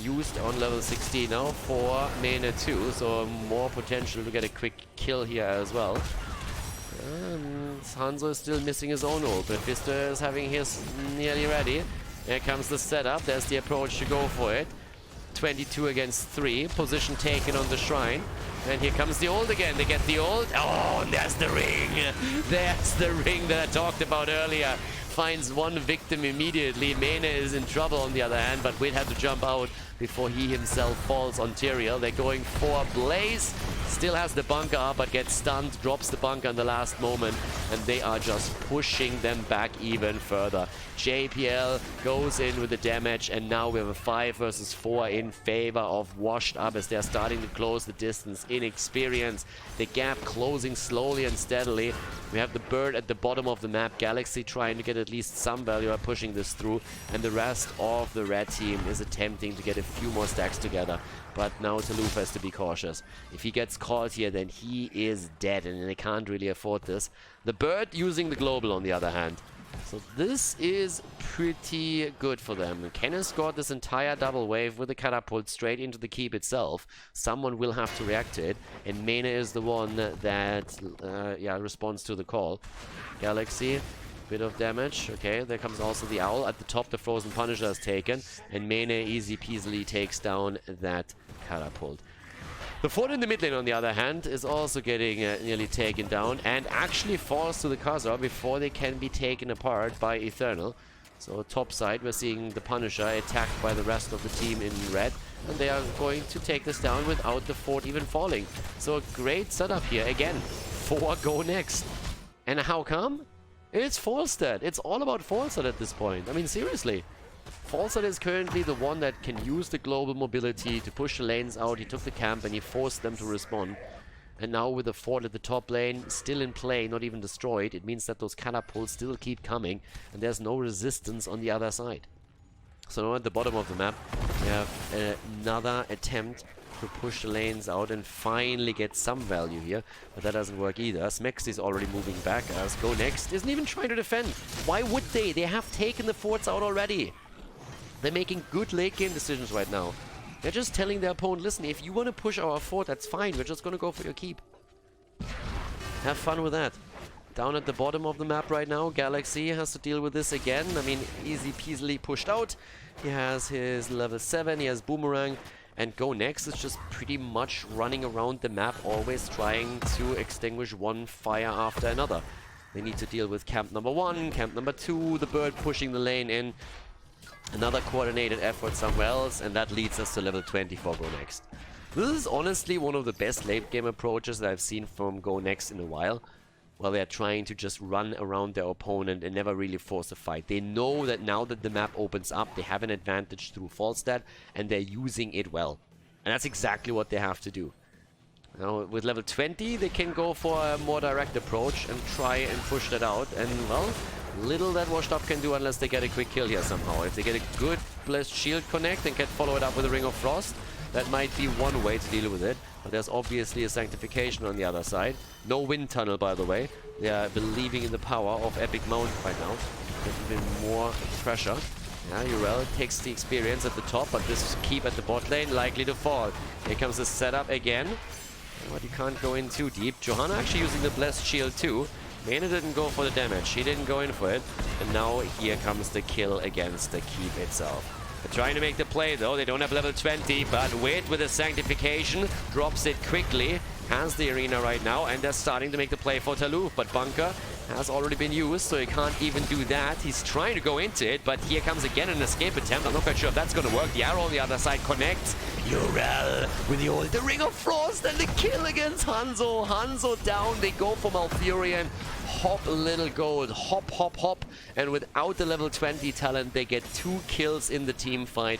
used on level 16 now for Mene 2, so more potential to get a quick kill here as well. And Hanzo is still missing his own ult. Mephisto is having his nearly ready. Here comes the setup. There's the approach to go for it. 22 against 3. Position taken on the shrine. And here comes the ult again. They get the ult. Oh, and there's the ring. There's the ring that I talked about earlier. Finds one victim immediately. Mene is in trouble on the other hand, but Wit had to jump out before he himself falls on Tyrael. They're going for Blaze. Still has the bunker up, but gets stunned. Drops the bunker in the last moment. And they are just pushing them back even further. JPL goes in with the damage. And now we have a 5 versus 4 in favor of Washed Up as they're starting to close the distance. Inexperience. The gap closing slowly and steadily. We have the bird at the bottom of the map. Galaxy trying to get at least some value by pushing this through. And the rest of the red team is attempting to get a few more stacks together. But now Taluf has to be cautious. If he gets caught here, then he is dead, and they can't really afford this. The bird using the global on the other hand. So this is pretty good for them. Kenneth scored this entire double wave with the catapult straight into the keep itself. Someone will have to react to it, and Mene is the one that responds to the call. Galaxy, bit of damage. Okay, there comes also the owl. At the top, the Frozen Punisher is taken, and Mene easy peasily takes down that catapult. The fort in the mid lane, on the other hand, is also getting nearly taken down and actually falls to the Khaldor before they can be taken apart by Eternal. So top side, we're seeing the Punisher attacked by the rest of the team in red, and they are going to take this down without the fort even falling. So a great setup here again for Go Next. And how come? It's Falstad. It's all about Falstad at this point. I mean, seriously. Falstad is currently the one that can use the global mobility to push the lanes out. He took the camp and he forced them to respond. And now with the fort at the top lane still in play, not even destroyed, it means that those catapults still keep coming and there's no resistance on the other side. So now at the bottom of the map, we have another attempt to push the lanes out and finally get some value here. But that doesn't work either. Smex is already moving back as Go Next isn't even trying to defend. Why would they? They have taken the forts out already. They're making good late game decisions right now. They're just telling their opponent, listen, if you want to push our fort, that's fine. We're just going to go for your keep. Have fun with that. Down at the bottom of the map right now, Galaxy has to deal with this again. I mean, easy peasily pushed out. He has his level 7, he has Boomerang, and Go Next is just pretty much running around the map, always trying to extinguish one fire after another. They need to deal with camp number 1, camp number 2, the bird pushing the lane in. Another coordinated effort somewhere else, and that leads us to level 20 for Go Next. This is honestly one of the best late game approaches that I've seen from Go Next in a while. While they're trying to just run around their opponent and never really force a fight. They know that now that the map opens up, they have an advantage through Falstad, and they're using it well. And that's exactly what they have to do. Now, with level 20, they can go for a more direct approach and try and push that out. And, well, little that Washed Up can do unless they get a quick kill here somehow. If they get a good Blessed Shield connect and can follow it up with a Ring of Frost, that might be one way to deal with it. But there's obviously a Sanctification on the other side. No Wind Tunnel, by the way. They are believing in the power of Epic Mount right now. There's even more pressure. Yeah, Urel takes the experience at the top, but this keep at the bot lane likely to fall. Here comes the setup again. But you can't go in too deep. Johanna actually using the Blessed Shield too. Mena didn't go for the damage. She didn't go in for it. And now here comes the kill against the keep itself. They're trying to make the play though. They don't have level 20, but Wit with the Sanctification drops it quickly. Has the arena right now, and they're starting to make the play for Taluf, but Bunker has already been used, so he can't even do that. He's trying to go into it, but here comes again an escape attempt. I'm not quite sure if that's going to work. The arrow on the other side connects. Urel with the Ring of Frost and the kill against Hanzo. Hanzo down. They go for Malfurion. Hop little gold. Hop, hop, hop. And without the level 20 talent, they get 2 kills in the team fight.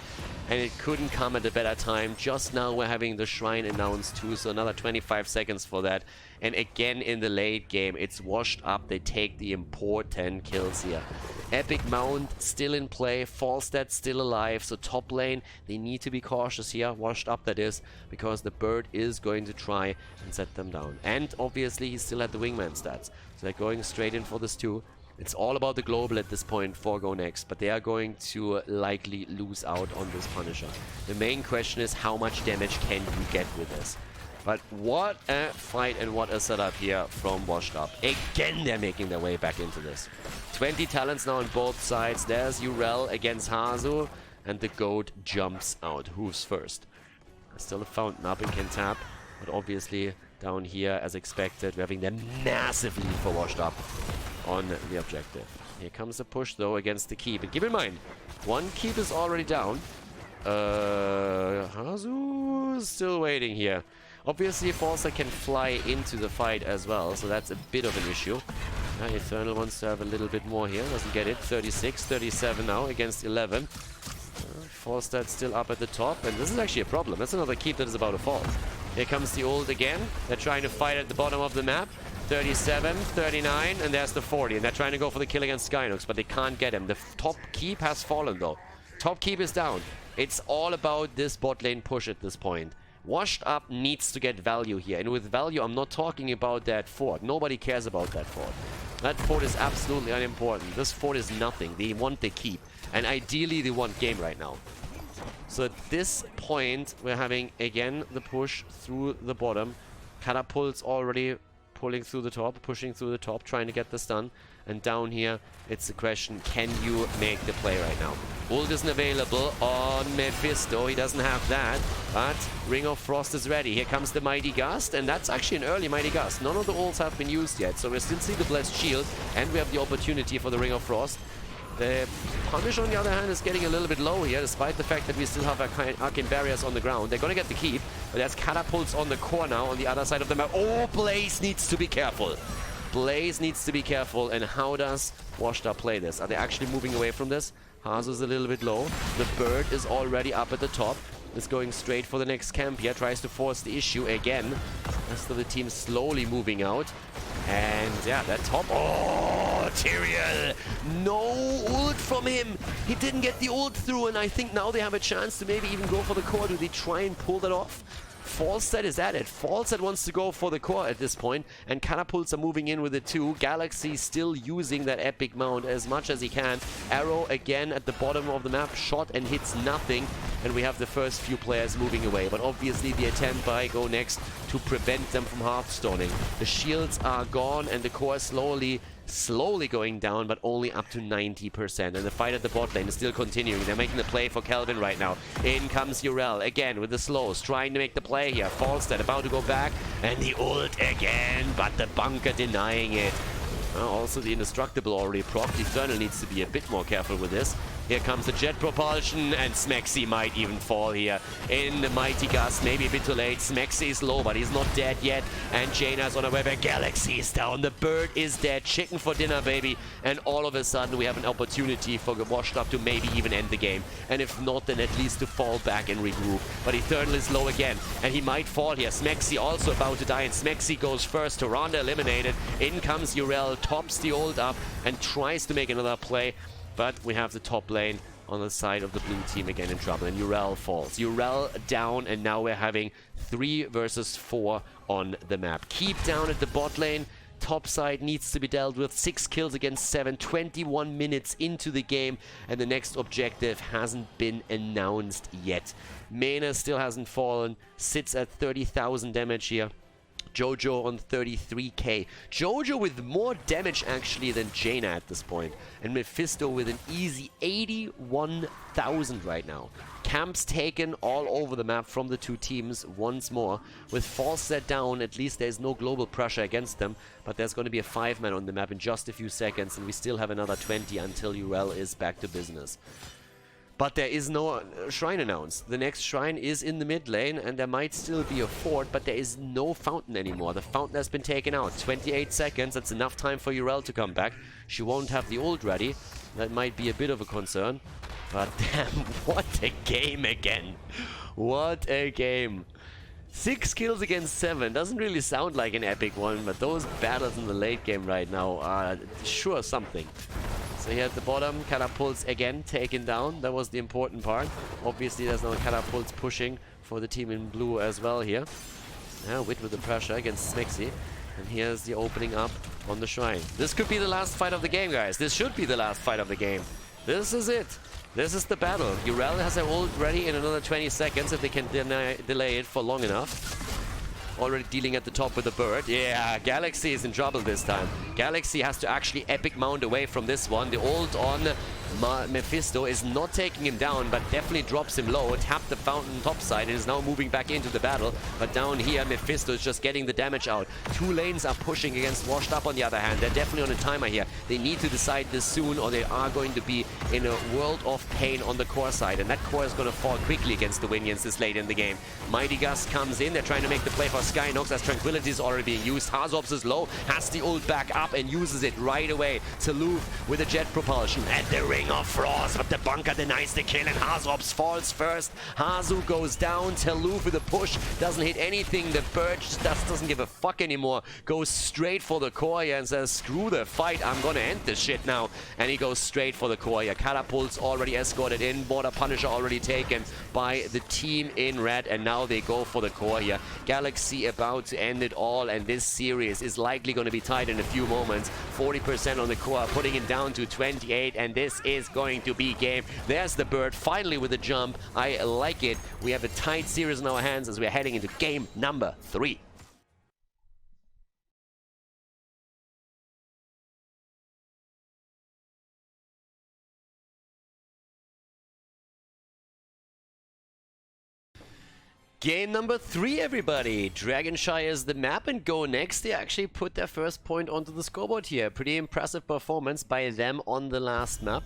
And it couldn't come at a better time. Just now we're having the Shrine announced too, so another 25 seconds for that. And again in the late game, it's Washed Up. They take the important kills here. Epic Mount still in play, Falstad still alive, so top lane, they need to be cautious here, Washed Up that is, because the bird is going to try and set them down. And obviously he still had the Wingman stats, so they're going straight in for this too. It's all about the global at this point for Go Next, but they are going to likely lose out on this Punisher. The main question is how much damage can you get with this? But what a fight and what a setup here from Washed Up. Again, they're making their way back into this. 20 talents now on both sides. There's Urel against Hazu, and the goat jumps out. Who's first? Still a fountain up and can tap, but obviously down here, as expected, we're having them massive lead for Washed Up on the objective. Here comes the push though against the keep, and keep in mind, one keep is already down. Hazu is still waiting here. Obviously Falsa can fly into the fight as well, so that's a bit of an issue. Eternal wants to have a little bit more here, doesn't get it. 36, 37 now against 11. Falstad's still up at the top, and this is actually a problem. That's another keep that is about to fall. Here comes the ult again. They're trying to fight at the bottom of the map. 37, 39, and there's the 40. And they're trying to go for the kill against Skynox, but they can't get him. The top keep has fallen, though. Top keep is down. It's all about this bot lane push at this point. Washed Up needs to get value here. And with value, I'm not talking about that fort. Nobody cares about that fort. That fort is absolutely unimportant. This fort is nothing. They want the keep. And ideally, they want game right now. So at this point, we're having, again, the push through the bottom. Catapults already pulling through the top, pushing through the top, trying to get this done. And down here, it's the question, can you make the play right now? Ult isn't available on Mephisto, he doesn't have that, but Ring of Frost is ready. Here comes the Mighty Gust, and that's actually an early Mighty Gust. None of the ults have been used yet, so we still see the Blessed Shield, and we have the opportunity for the Ring of Frost. The Punish, on the other hand, is getting a little bit low here, despite the fact that we still have arcane barriers on the ground. They're going to get the keep, but there's catapults on the core now, on the other side of the map. Oh, Blaze needs to be careful. Blaze needs to be careful, and how does Washed Up play this? Are they actually moving away from this? Hazu's a little bit low. The bird is already up at the top. Is going straight for the next camp here. Tries to force the issue again. Rest of the team slowly moving out. And yeah, that top. Oh, Tyrael! No ult from him! He didn't get the ult through, and I think now they have a chance to maybe even go for the core. Do they try and pull that off? Falstad is at it. Falstad wants to go for the core at this point, and catapults are moving in with it too. Galaxy still using that epic mount as much as he can. Arrow again at the bottom of the map, shot and hits nothing. and we have the first few players moving away. But obviously the attempt by Go Next to prevent them from hearthstoning. The shields are gone and the core slowly going down, but only up to 90%. And the fight at the bot lane is still continuing. They're making the play for Kelvin right now. In comes Urel again with the slows, trying to make the play here. Falstad about to go back, and the ult again, but the bunker denying it. Also the indestructible already procced. Eternal needs to be a bit more careful with this. Here comes the jet propulsion, and Smexy might even fall here in the mighty gust. Maybe a bit too late. Smexy is low, but he's not dead yet. And Jaina's on her way back. Galaxy is down. The bird is dead. Chicken for dinner, baby. And all of a sudden, we have an opportunity for Washed Up to maybe even end the game. And if not, then at least to fall back and regroup. But Eternal is low again, and he might fall here. Smexy also about to die, and Smexy goes first. Tyrande eliminated. In comes Urel, tops the ult up, and tries to make another play. But we have the top lane on the side of the blue team again in trouble, and Urel falls. Urel down, and now we're having 3 versus 4 on the map. Keep down at the bot lane. Top side needs to be dealt with. 6 kills against 7, 21 minutes into the game, and the next objective hasn't been announced yet. Mena still hasn't fallen, sits at 30,000 damage here. Jojo on 33k. Jojo with more damage actually than Jaina at this point. And Mephisto with an easy 81,000 right now. Camps taken all over the map from the two teams once more. With Falstad down, at least there's no global pressure against them. But there's going to be a 5-man on the map in just a few seconds. And we still have another 20 until Urel is back to business. But there is no shrine announced. The next shrine is in the mid lane, and there might still be a fort, but there is no fountain anymore. The fountain has been taken out. 28 seconds, that's enough time for Urel to come back. She won't have the ult ready. That might be a bit of a concern. But damn, what a game again. What a game. 6 kills against 7. Doesn't really sound like an epic one, but those battles in the late game right now are sure something. So here at the bottom, catapults again taken down. That was the important part. Obviously, there's no catapults pushing for the team in blue as well here. Now, Wit with the pressure against Smexy. And here's the opening up on the shrine. This could be the last fight of the game, guys. This should be the last fight of the game. This is it. This is the battle. Urel has her ult ready in another 20 seconds if they can delay it for long enough. Already dealing at the top with the bird. Yeah, Galaxy is in trouble this time. Galaxy has to actually epic mount away from this one. The ult on Mephisto is not taking him down, but definitely drops him low. Tapped the fountain top side and is now moving back into the battle. But down here, Mephisto is just getting the damage out. 2 lanes are pushing against Washed Up on the other hand. They're definitely on a timer here. They need to decide this soon, or they are going to be in a world of pain on the core side. And that core is going to fall quickly against the Winions this late in the game. Mighty Gust comes in. They're trying to make the play for Skynox as Tranquility is already being used. Hazops is low, has the ult back up and uses it right away. Saluf with a jet propulsion and the Ring of Frost, but the bunker denies the kill and Hazops falls first. Hazu goes down. Saluf with a push doesn't hit anything. The bird just doesn't give a fuck anymore. Goes straight for the core here and says, screw the fight, I'm gonna end this shit now. And he goes straight for the core here. Catapults already escorted in. Border Punisher already taken by the team in red, and now they go for the core here. Galaxy about to end it all, and this series is likely going to be tied in a few moments. 40% on the core, putting it down to 28, and this is going to be game. There's the bird finally with a jump. I like it. We have a tight series in our hands as we're heading into game number 3. Game number 3, everybody. Dragonshire is the map, and Go Next, they actually put their first point onto the scoreboard here. Pretty impressive performance by them on the last map.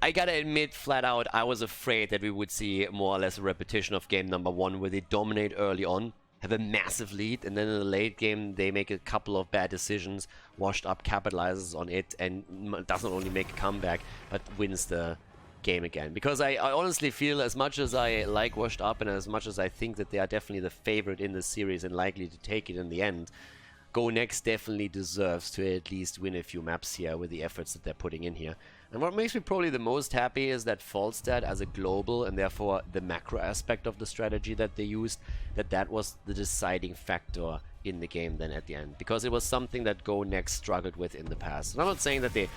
I gotta admit, flat out, I was afraid that we would see more or less a repetition of game number 1, where they dominate early on, have a massive lead, and then in the late game they make a couple of bad decisions. Washed Up capitalizes on it and doesn't only make a comeback, but wins the game again. Because I honestly feel, as much as I like Washed Up and as much as I think that they are definitely the favorite in the series and likely to take it in the end, Go Next definitely deserves to at least win a few maps here with the efforts that they're putting in here. And what makes me probably the most happy is that Falstad, as a global and therefore the macro aspect of the strategy that they used, that was the deciding factor in the game then at the end. Because it was something that Go Next struggled with in the past. And I'm not saying that they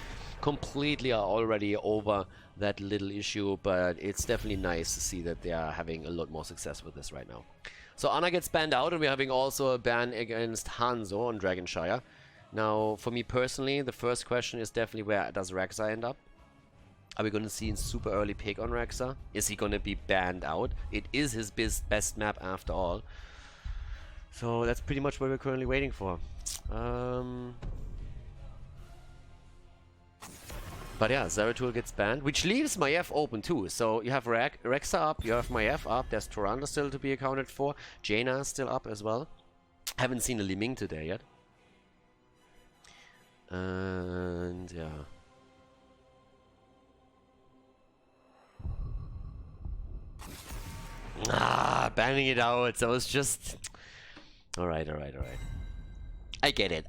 completely are already over that little issue, but it's definitely nice to see that they are having a lot more success with this right now. So Anna gets banned out, and we're having also a ban against Hanzo on Dragonshire. Now, for me personally, the first question is definitely, where does Rexa end up? Are we going to see a super early pick on Rexa? Is he going to be banned out? It is his best map after all. So that's pretty much what we're currently waiting for. But yeah, Zeratul gets banned, which leaves Maiev open too. So you have Rexa up, you have Maiev up, there's Tyrande still to be accounted for. Jaina is still up as well. Haven't seen a Li Ming today yet. And yeah. Banning it out. So it's just... Alright. I get it.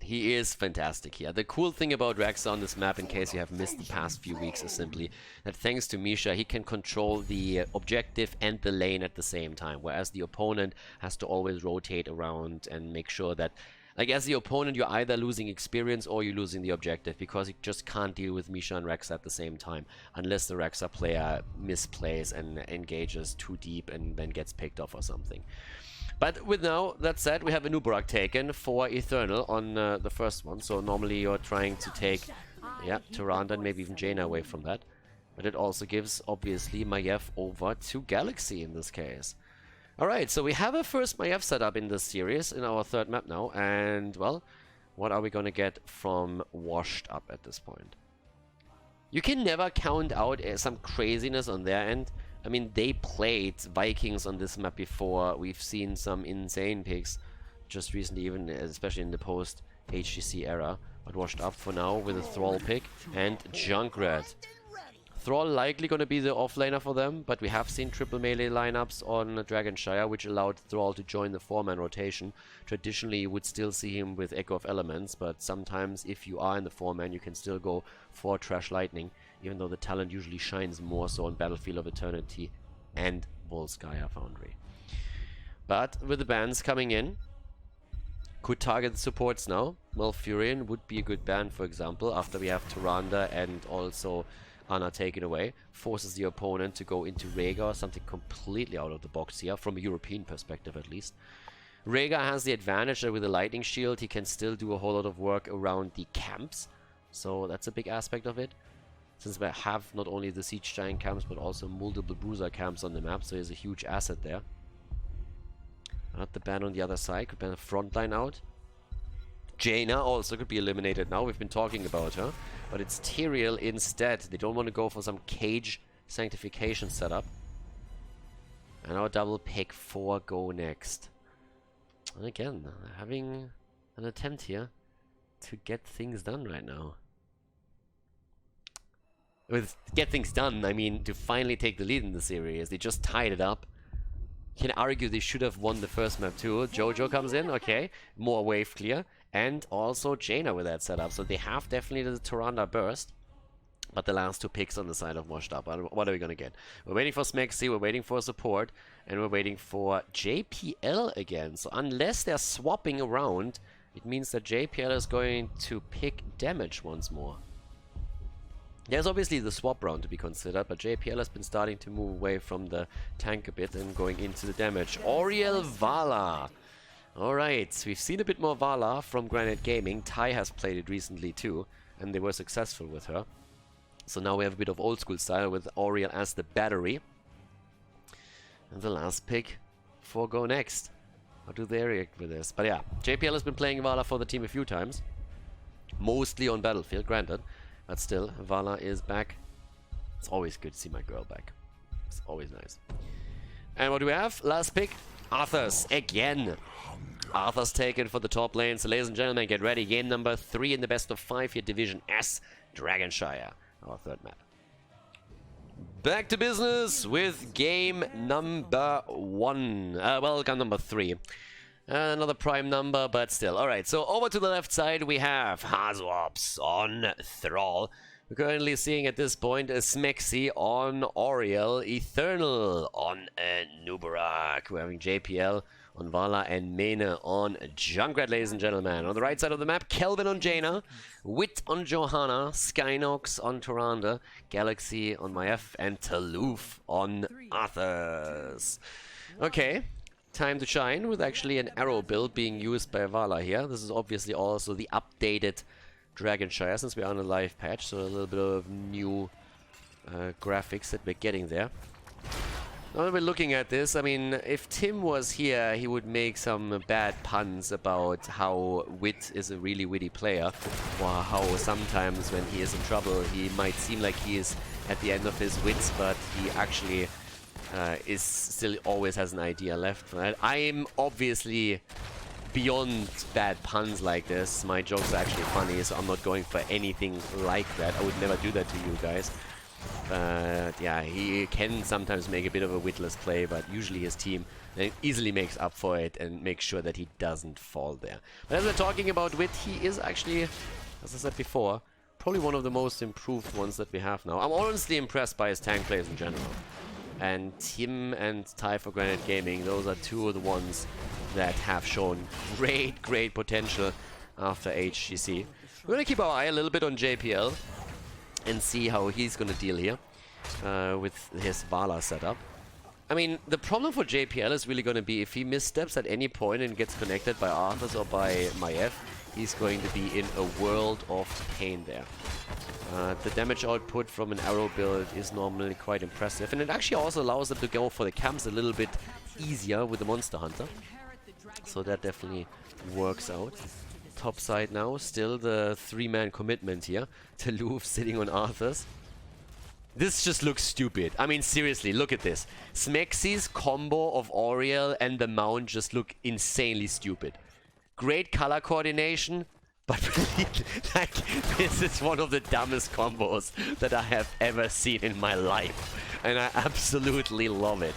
He is fantastic here. The cool thing about Rexa on this map, in case you have missed the past few weeks, is simply that thanks to Misha, he can control the objective and the lane at the same time, whereas the opponent has to always rotate around and make sure that, like, as the opponent, you're either losing experience or you're losing the objective, because you just can't deal with Misha and Rexa at the same time, unless the Rexa player misplays and engages too deep and then gets picked off or something. But with now, that said, we have a Nubarak taken for Eternal on the first one, so normally you're trying to take, yeah, Tyrande and maybe even Jaina away from that. But it also gives, obviously, Maiev over to Galaxy in this case. Alright, so we have a first Maiev setup in this series, in our third map now, and, well, what are we gonna get from Washed Up at this point? You can never count out some craziness on their end. I mean, they played Vikings on this map before. We've seen some insane picks just recently, even especially in the post-HGC era. But Washed Up for now with a Thrall pick and Junkrat. Thrall likely going to be the offlaner for them, but we have seen triple melee lineups on Dragonshire, which allowed Thrall to join the 4-man rotation. Traditionally, you would still see him with Echo of Elements, but sometimes if you are in the 4-man, you can still go for Trash Lightning, even though the talent usually shines more so on Battlefield of Eternity and Volskaya Foundry. But with the bans coming in, could target the supports now. Malfurion would be a good ban, for example, after we have Tyrande and also Anna taken away. Forces the opponent to go into Rhaegar, something completely out of the box here, from a European perspective at least. Rhaegar has the advantage that with the Lightning Shield he can still do a whole lot of work around the camps, so that's a big aspect of it. Since we have not only the Siege Giant camps but also multiple Bruiser camps on the map, so he's a huge asset there. Not the ban on the other side, could ban a frontline out. Jaina also could be eliminated now, we've been talking about her. But it's Tyrael instead. They don't want to go for some cage sanctification setup. And our double pick for Go Next. And again, having an attempt here to get things done right now. With get things done, I mean to finally take the lead in the series. They just tied it up. You can argue they should have won the first map too. Jojo comes in, okay. More wave clear. And also Jaina with that setup. So they have definitely the Tyrande burst. But the last two picks on the side of Washed Up. What are we going to get? We're waiting for Smexy, we're waiting for support. And we're waiting for JPL again. So unless they're swapping around, it means that JPL is going to pick damage once more. There's obviously the swap round to be considered, but JPL has been starting to move away from the tank a bit and going into the damage. Auriel Vala. Alright, we've seen a bit more Vala from Granite Gaming. Tai has played it recently too, and they were successful with her. So now we have a bit of old school style with Auriel as the battery. And the last pick for Go Next. How do they react with this? But yeah, JPL has been playing Vala for the team a few times. Mostly on Battlefield, granted. But still, Vala is back. It's always good to see my girl back. It's always nice. And what do we have? Last pick. Arthas again. Arthas taken for the top lane. So ladies and gentlemen, get ready. Game number 3 in the best of 5 here, Division S, Dragonshire, our third map. Back to business with game number 1. Well, game number 3. Another prime number, but still. Alright, so over to the left side we have Hazwops on Thrall. We're currently seeing at this point a Smexy on Auriel, Eternal on Nubarak. We're having JPL on Vala and Mene on Junkrat, ladies and gentlemen. On the right side of the map, Kelvin on Jaina, Wit on Johanna, Skynox on Tyrande, Galaxy on Maef, and Taloof on Arthas. Okay, time to shine with actually an arrow build being used by Vala here. This is obviously also the updated Dragonshire since we are on a live patch, so a little bit of new graphics that we're getting there. Now that we're looking at this, I mean, if Tim was here, he would make some bad puns about how Wit is a really witty player, or how sometimes when he is in trouble, he might seem like he is at the end of his wits, but he actually is still always has an idea left. Right? I'm obviously beyond bad puns like this. My jokes are actually funny, so I'm not going for anything like that. I would never do that to you guys. Yeah, he can sometimes make a bit of a witless play, but usually his team easily makes up for it and makes sure that he doesn't fall there. But as we're talking about Wit, he is actually, as I said before, probably one of the most improved ones that we have now. I'm honestly impressed by his tank plays in general. And him and Ty for Granite Gaming, those are two of the ones that have shown great potential after HGC. We're going to keep our eye a little bit on JPL and see how he's going to deal here with his Vala setup. I mean, the problem for JPL is really going to be if he missteps at any point and gets connected by Arthas or by Maef, he's going to be in a world of pain there. The damage output from an arrow build is normally quite impressive, and it actually also allows them to go for the camps a little bit easier with the Monster Hunter. So that definitely works out. Top side now, still the 3-man commitment here. Taloof sitting on Arthas. This just looks stupid. I mean, seriously, look at this. Smexy's combo of Auriel and the Mount just look insanely stupid. Great color coordination, but like, this is one of the dumbest combos that I have ever seen in my life. And I absolutely love it.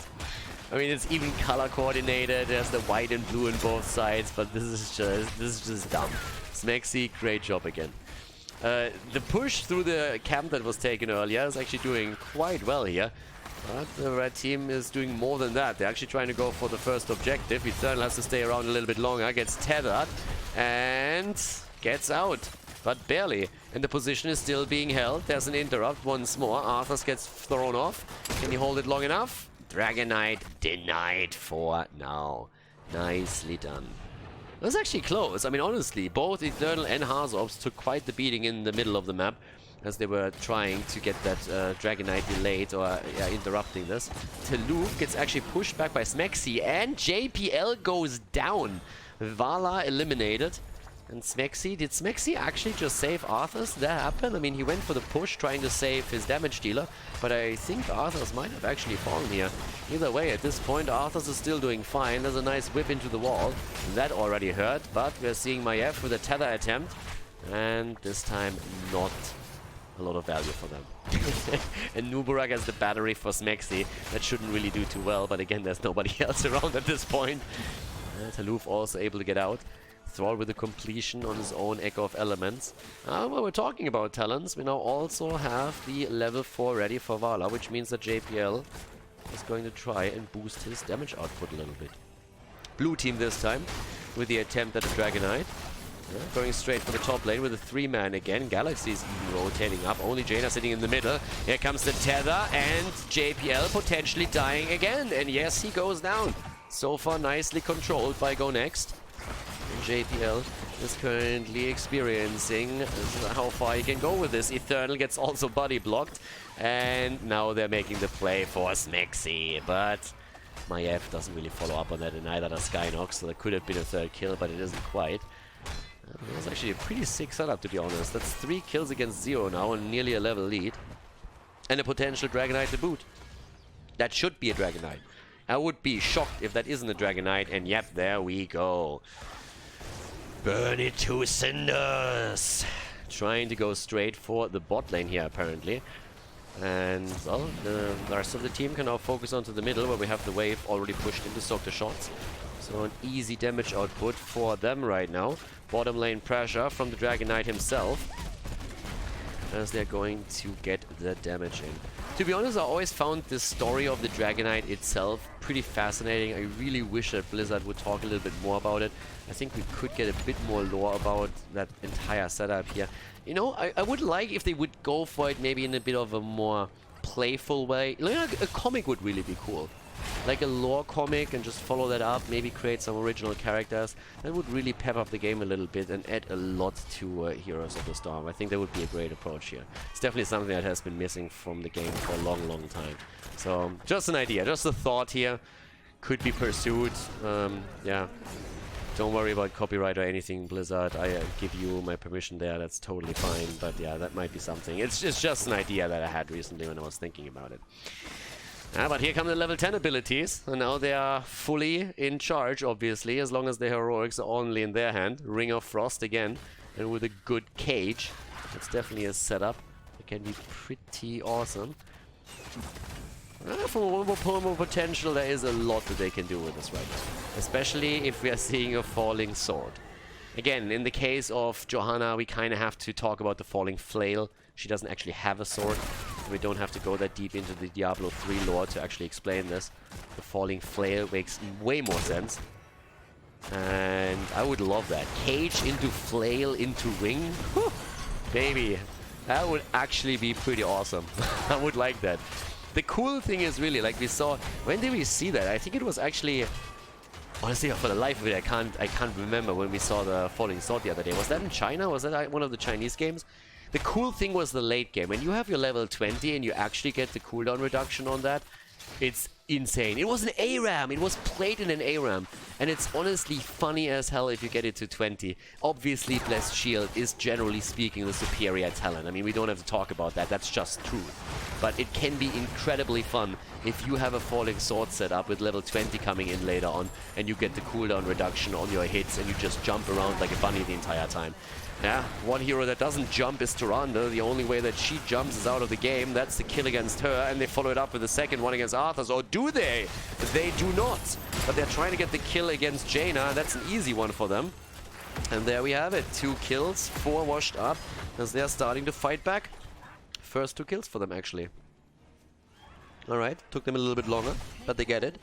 I mean, it's even color coordinated. There's the white and blue on both sides, but this is just dumb. Smexy, great job again. The push through the camp that was taken earlier is actually doing quite well here. But the red team is doing more than that. They're actually trying to go for the first objective. Eternal has to stay around a little bit longer, gets tethered, and gets out. But barely. And the position is still being held. There's an interrupt once more. Arthas gets thrown off. Can he hold it long enough? Dragonite denied for now. Nicely done. That was actually close. I mean, honestly, both Eternal and Hazops took quite the beating in the middle of the map as they were trying to get that Dragonite delayed or interrupting this. Taloof gets actually pushed back by Smexy and JPL goes down. Vala eliminated. And Smexy, did Smexy actually just save Arthas? Did that happen? I mean, he went for the push trying to save his damage dealer, but I think Arthas might have actually fallen here. Either way, at this point, Arthas is still doing fine. There's a nice whip into the wall. That already hurt, but we're seeing Maef with a tether attempt, and this time not a lot of value for them. And Nuburak as the battery for Smexy. That shouldn't really do too well, but again, there's nobody else around at this point. Taloof also able to get out. Thrall with the completion on his own Echo of Elements. While we're talking about talents, we now also have the level 4 ready for Vala, which means that JPL is going to try and boost his damage output a little bit. Blue team this time, with the attempt at a Dragonite. Going straight for the top lane with a 3-man again. Galaxy is even rotating up, only Jaina sitting in the middle. Here comes the tether, and JPL potentially dying again. And yes, he goes down. So far, nicely controlled by Go Next. And JPL is currently experiencing how far he can go with this. Eternal gets also body blocked. And now they're making the play for Smexy. But Maef doesn't really follow up on that, and neither does Skynox. So that could have been a third kill, but it isn't quite. It was actually a pretty sick setup, to be honest. That's 3 kills against 0 now and nearly a level lead. And a potential Dragonite to boot. That should be a Dragonite. I would be shocked if that isn't a Dragonite, and yep, there we go. Burn it to cinders! Trying to go straight for the bot lane here, apparently. And, well, the rest of the team can now focus onto the middle, where we have the wave already pushed in to soak the shots. So an easy damage output for them right now. Bottom lane pressure from the Dragonite himself, as they're going to get the damage in. To be honest, I always found the story of the Dragonite itself pretty fascinating. I really wish that Blizzard would talk a little bit more about it. I think we could get a bit more lore about that entire setup here. You know, I would like if they would go for it maybe in a bit of a more playful way. Like a comic would really be cool. Like a lore comic, and just follow that up, maybe create some original characters. That would really pep up the game a little bit and add a lot to Heroes of the Storm. I think that would be a great approach here. It's definitely something that has been missing from the game for a long, long time. So, just an idea, just a thought here. Could be pursued. Yeah. Don't worry about copyright or anything, Blizzard. I give you my permission there. That's totally fine. But yeah, that might be something. It's just an idea that I had recently when I was thinking about it. But here come the level 10 abilities, and now they are fully in charge, obviously, as long as the heroics are only in their hand. Ring of Frost again, and with a good cage. It's definitely a setup. It can be pretty awesome. From a potential, there is a lot that they can do with this right now. Especially if we are seeing a falling sword. Again, in the case of Johanna, we kind of have to talk about the falling flail. She doesn't actually have a sword. We don't have to go that deep into the Diablo 3 lore to actually explain this. The falling flail makes way more sense. And I would love that. Cage into flail into ring. Whew, baby, that would actually be pretty awesome. I would like that. The cool thing is really, like we saw, when did we see that? I think it was actually, honestly, for the life of it, I can't remember when we saw the falling sword the other day. Was that in China? Was that one of the Chinese games? The cool thing was the late game. When you have your level 20 and you actually get the cooldown reduction on that, it's insane. It was an ARAM. It was played in an ARAM. And it's honestly funny as hell if you get it to 20. Obviously, Blessed Shield is generally speaking the superior talent. I mean, we don't have to talk about that. That's just truth. But it can be incredibly fun if you have a falling sword set up with level 20 coming in later on and you get the cooldown reduction on your hits and you just jump around like a bunny the entire time. Yeah, one hero that doesn't jump is Tyrande. The only way that she jumps is out of the game. That's the kill against her, and they follow it up with the second one against Arthas. Or do they? They do not. But they're trying to get the kill against Jaina. That's an easy one for them. And there we have it. 2 kills, 4 washed up, as they're starting to fight back. First 2 kills for them, actually. Alright, took them a little bit longer, but they get it.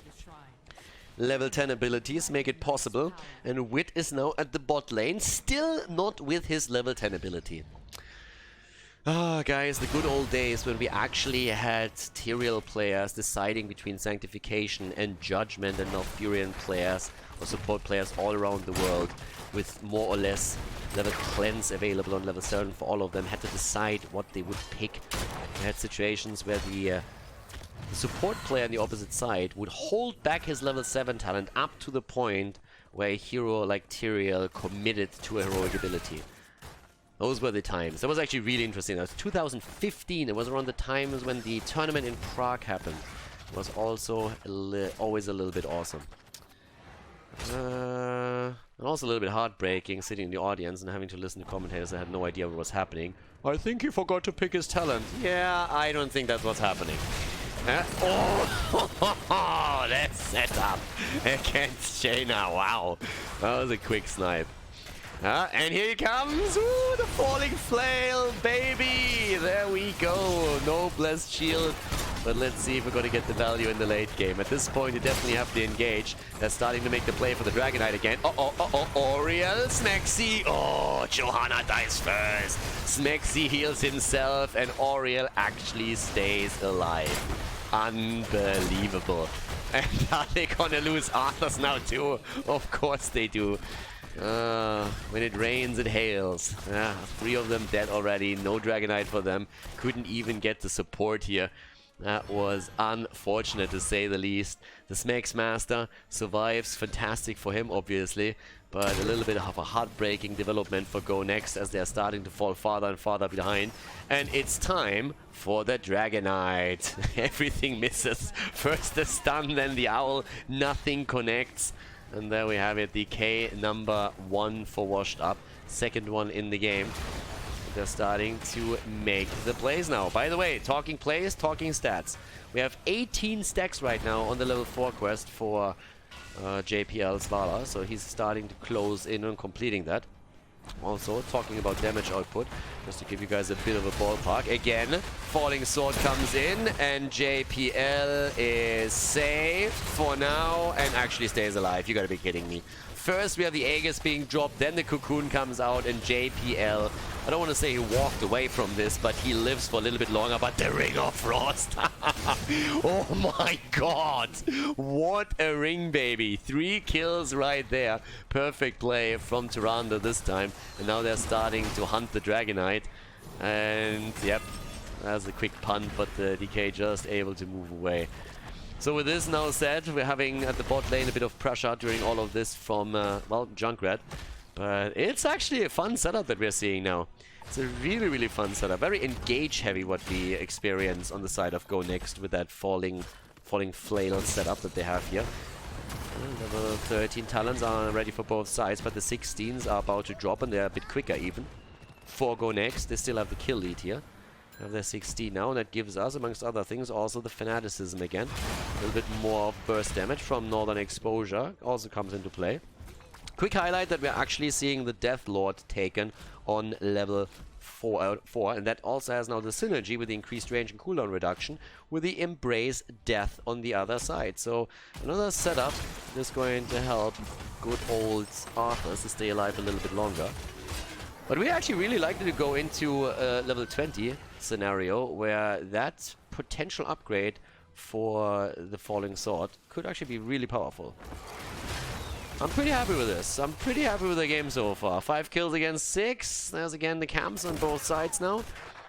Level 10 abilities make it possible, and Wit is now at the bot lane, still not with his level 10 ability. Ah, guys, the good old days when we actually had Tyrael players deciding between Sanctification and Judgment, and now Furion players or support players all around the world with more or less level cleanse available on level 7 for all of them, had to decide what they would pick. We had situations where the support player on the opposite side would hold back his level 7 talent up to the point where a hero like Tyrael committed to a heroic ability. Those were the times. That was actually really interesting. That was 2015. It was around the times when the tournament in Prague happened. It was also always a little bit awesome. And also a little bit heartbreaking sitting in the audience and having to listen to commentators that had no idea what was happening. I think he forgot to pick his talent. Yeah, I don't think that's what's happening. Oh, that setup against Jaina. Wow, that was a quick snipe. And here he comes. Ooh, the falling flail, baby. There we go. No Blessed Shield. But let's see if we're going to get the value in the late game. At this point, you definitely have to engage. They're starting to make the play for the Dragonite again. Oriel, Smexy. Oh, Johanna dies first. Smexy heals himself, and Oriel actually stays alive. Unbelievable. And are they gonna lose Arthas now too? Of course they do. When it rains, it hails. 3 of them dead already. No Dragonite for them. Couldn't even get the support here. That was unfortunate to say the least. The Smex Master survives. Fantastic for him, obviously. But a little bit of a heartbreaking development for Go Next as they're starting to fall farther and farther behind. And it's time for the Dragonite. Everything misses. First the stun, then the owl. Nothing connects. And there we have it. The K number 1 for washed up. Second one in the game. They're starting to make the plays now. By the way, talking plays, talking stats. We have 18 stacks right now on the level 4 quest for JPL Svala, so he's starting to close in on completing that. Also, talking about damage output, just to give you guys a bit of a ballpark. Again, Falling Sword comes in, and JPL is safe for now, and actually stays alive. You gotta be kidding me. First, we have the Aegis being dropped, then the Cocoon comes out, and JPL, I don't want to say he walked away from this, but he lives for a little bit longer. But the Ring of Frost! Oh my god! What a ring, baby! 3 kills right there. Perfect play from Tyrande this time. And now they're starting to hunt the Dragonite. And, yep, that's a quick punt, but the DK just able to move away. So with this now said, we're having at the bot lane a bit of pressure during all of this from, well, Junkrat. But it's actually a fun setup that we're seeing now. It's a really, really fun setup. Very engage heavy what we experience on the side of Go Next with that falling flail setup that they have here. Level 13 talents are ready for both sides, but the 16s are about to drop and they're a bit quicker even. For Go Next, they still have the kill lead here. They have their 16 now, and that gives us, amongst other things, also the fanaticism again. A little bit more of burst damage from Northern Exposure also comes into play. Quick highlight that we're actually seeing the Death Lord taken on level 4, and that also has now the synergy with the increased range and cooldown reduction with the Embrace Death on the other side. So another setup is going to help good old Arthas to stay alive a little bit longer. But we actually really like to go into a level 20 scenario where that potential upgrade for the Falling Sword could actually be really powerful. I'm pretty happy with this. I'm pretty happy with the game so far. 5 kills against 6. There's again the camps on both sides now.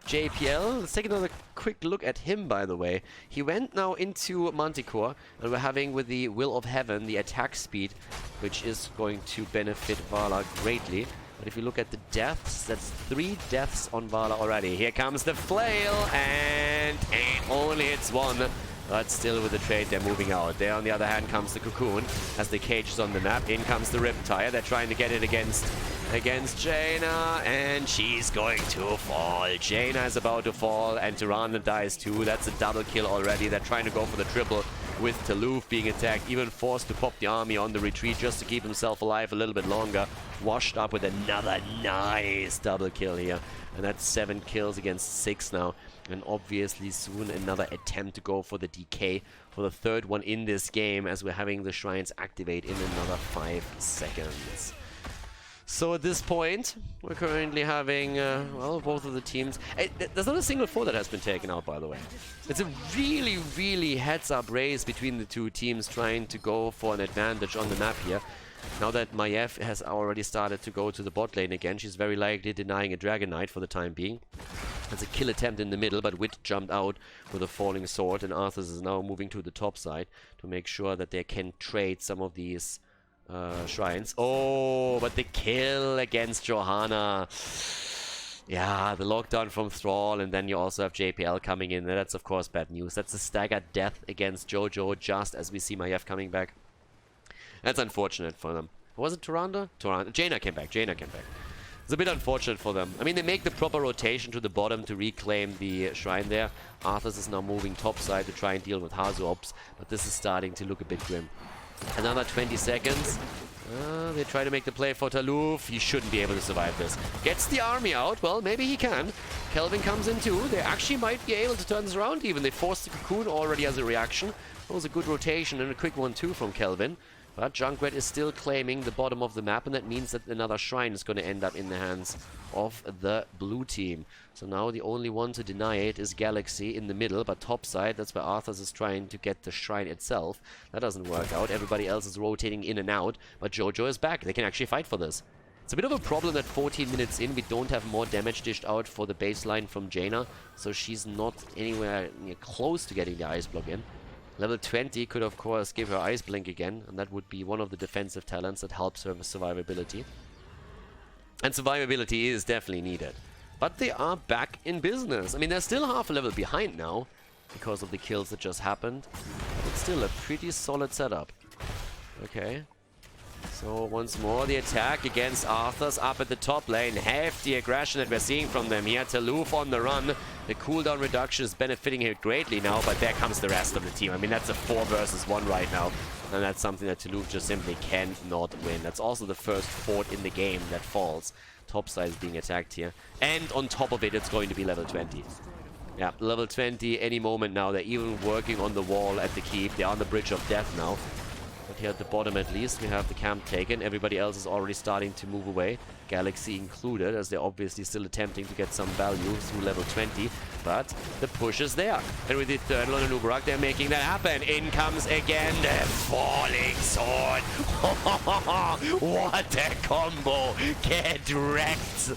JPL, let's take another quick look at him, by the way. He went now into Manticore, and we're having with the Will of Heaven the attack speed, which is going to benefit Vala greatly. But if you look at the deaths, that's 3 deaths on Vala already. Here comes the flail, and it only hits 1. But still with the trade, they're moving out. There, on the other hand, comes the Cocoon as the cage is on the map. In comes the Riptire. They're trying to get it against Jaina, and she's going to fall. Jaina is about to fall, and Tyrande dies too. That's a double kill already. They're trying to go for the triple with Taluf being attacked, even forced to pop the army on the retreat just to keep himself alive a little bit longer. Washed up with another nice double kill here. And that's 7 kills against 6 now. And obviously soon another attempt to go for the DK for the 3rd one in this game, as we're having the shrines activate in another 5 seconds. So at this point, we're currently having, well, both of the teams. There's not a single 4 that has been taken out, by the way. It's a really, really heads-up race between the 2 teams trying to go for an advantage on the map here. Now that Maiev has already started to go to the bot lane again, she's very likely denying a Dragon Knight for the time being. That's a kill attempt in the middle, but Wit jumped out with a Falling Sword, and Arthas is now moving to the top side to make sure that they can trade some of these shrines. Oh, but the kill against Johanna. Yeah, the lockdown from Thrall, and then you also have JPL coming in. That's, of course, bad news. That's a staggered death against Jojo, just as we see Maiev coming back. That's unfortunate for them. Was it Tyrande? Jaina came back. It's a bit unfortunate for them. I mean, they make the proper rotation to the bottom to reclaim the shrine there. Arthas is now moving topside to try and deal with Hazops, but this is starting to look a bit grim. Another 20 seconds. They try to make the play for Taluf. He shouldn't be able to survive this. Gets the army out. Well, maybe he can. Kelvin comes in too. They actually might be able to turn this around even. They forced the Cocoon already as a reaction. That was a good rotation and a quick one too from Kelvin. But Junkrat is still claiming the bottom of the map, and that means that another shrine is going to end up in the hands of the blue team. So now the only one to deny it is Galaxy in the middle, but topside, that's where Arthas is trying to get the shrine itself. That doesn't work out. Everybody else is rotating in and out, but Jojo is back. They can actually fight for this. It's a bit of a problem that 14 minutes in, we don't have more damage dished out for the baseline from Jaina, so she's not anywhere near close to getting the Ice Block in. Level 20 could, of course, give her Ice Blink again, and that would be one of the defensive talents that helps her with survivability. And survivability is definitely needed. But they are back in business. I mean, they're still half a level behind now, because of the kills that just happened. But it's still a pretty solid setup. Okay. So once more the attack against Arthur's up at the top lane. Hefty aggression that we're seeing from them here. Taluf on the run. The cooldown reduction is benefiting here greatly now, but there comes the rest of the team. I mean, that's a 4 versus 1 right now. And that's something that Taluf just simply cannot win. That's also the first fort in the game that falls. Topside is being attacked here. And on top of it, it's going to be level 20. Yeah, level 20 any moment now. They're even working on the wall at the keep. They're on the bridge of death now. But here at the bottom at least, we have the camp taken. Everybody else is already starting to move away. Galaxy included, as they're obviously still attempting to get some value through level 20. But the push is there. And with the third on Nubarak, they're making that happen. In comes again the falling sword. What a combo. Get wrecked.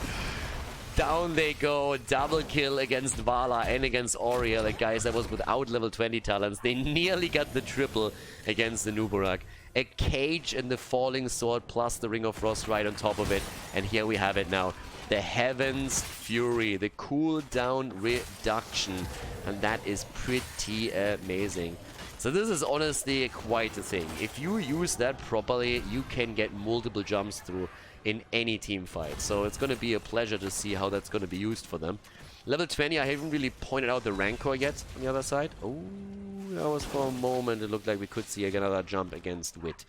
Down they go, double kill against Vala and against Oriel, and guys, that was without level 20 talents. They nearly got the triple against the Nubarak. A cage and the falling sword plus the Ring of Frost right on top of it. And here we have it now. The Heaven's Fury, the cooldown reduction. And that is pretty amazing. So this is honestly quite a thing. If you use that properly, you can get multiple jumps through in any team fight. So it's going to be a pleasure to see how that's going to be used for them. Level 20, I haven't really pointed out the Rancor yet on the other side. Oh, that was for a moment. It looked like we could see another jump against Wit,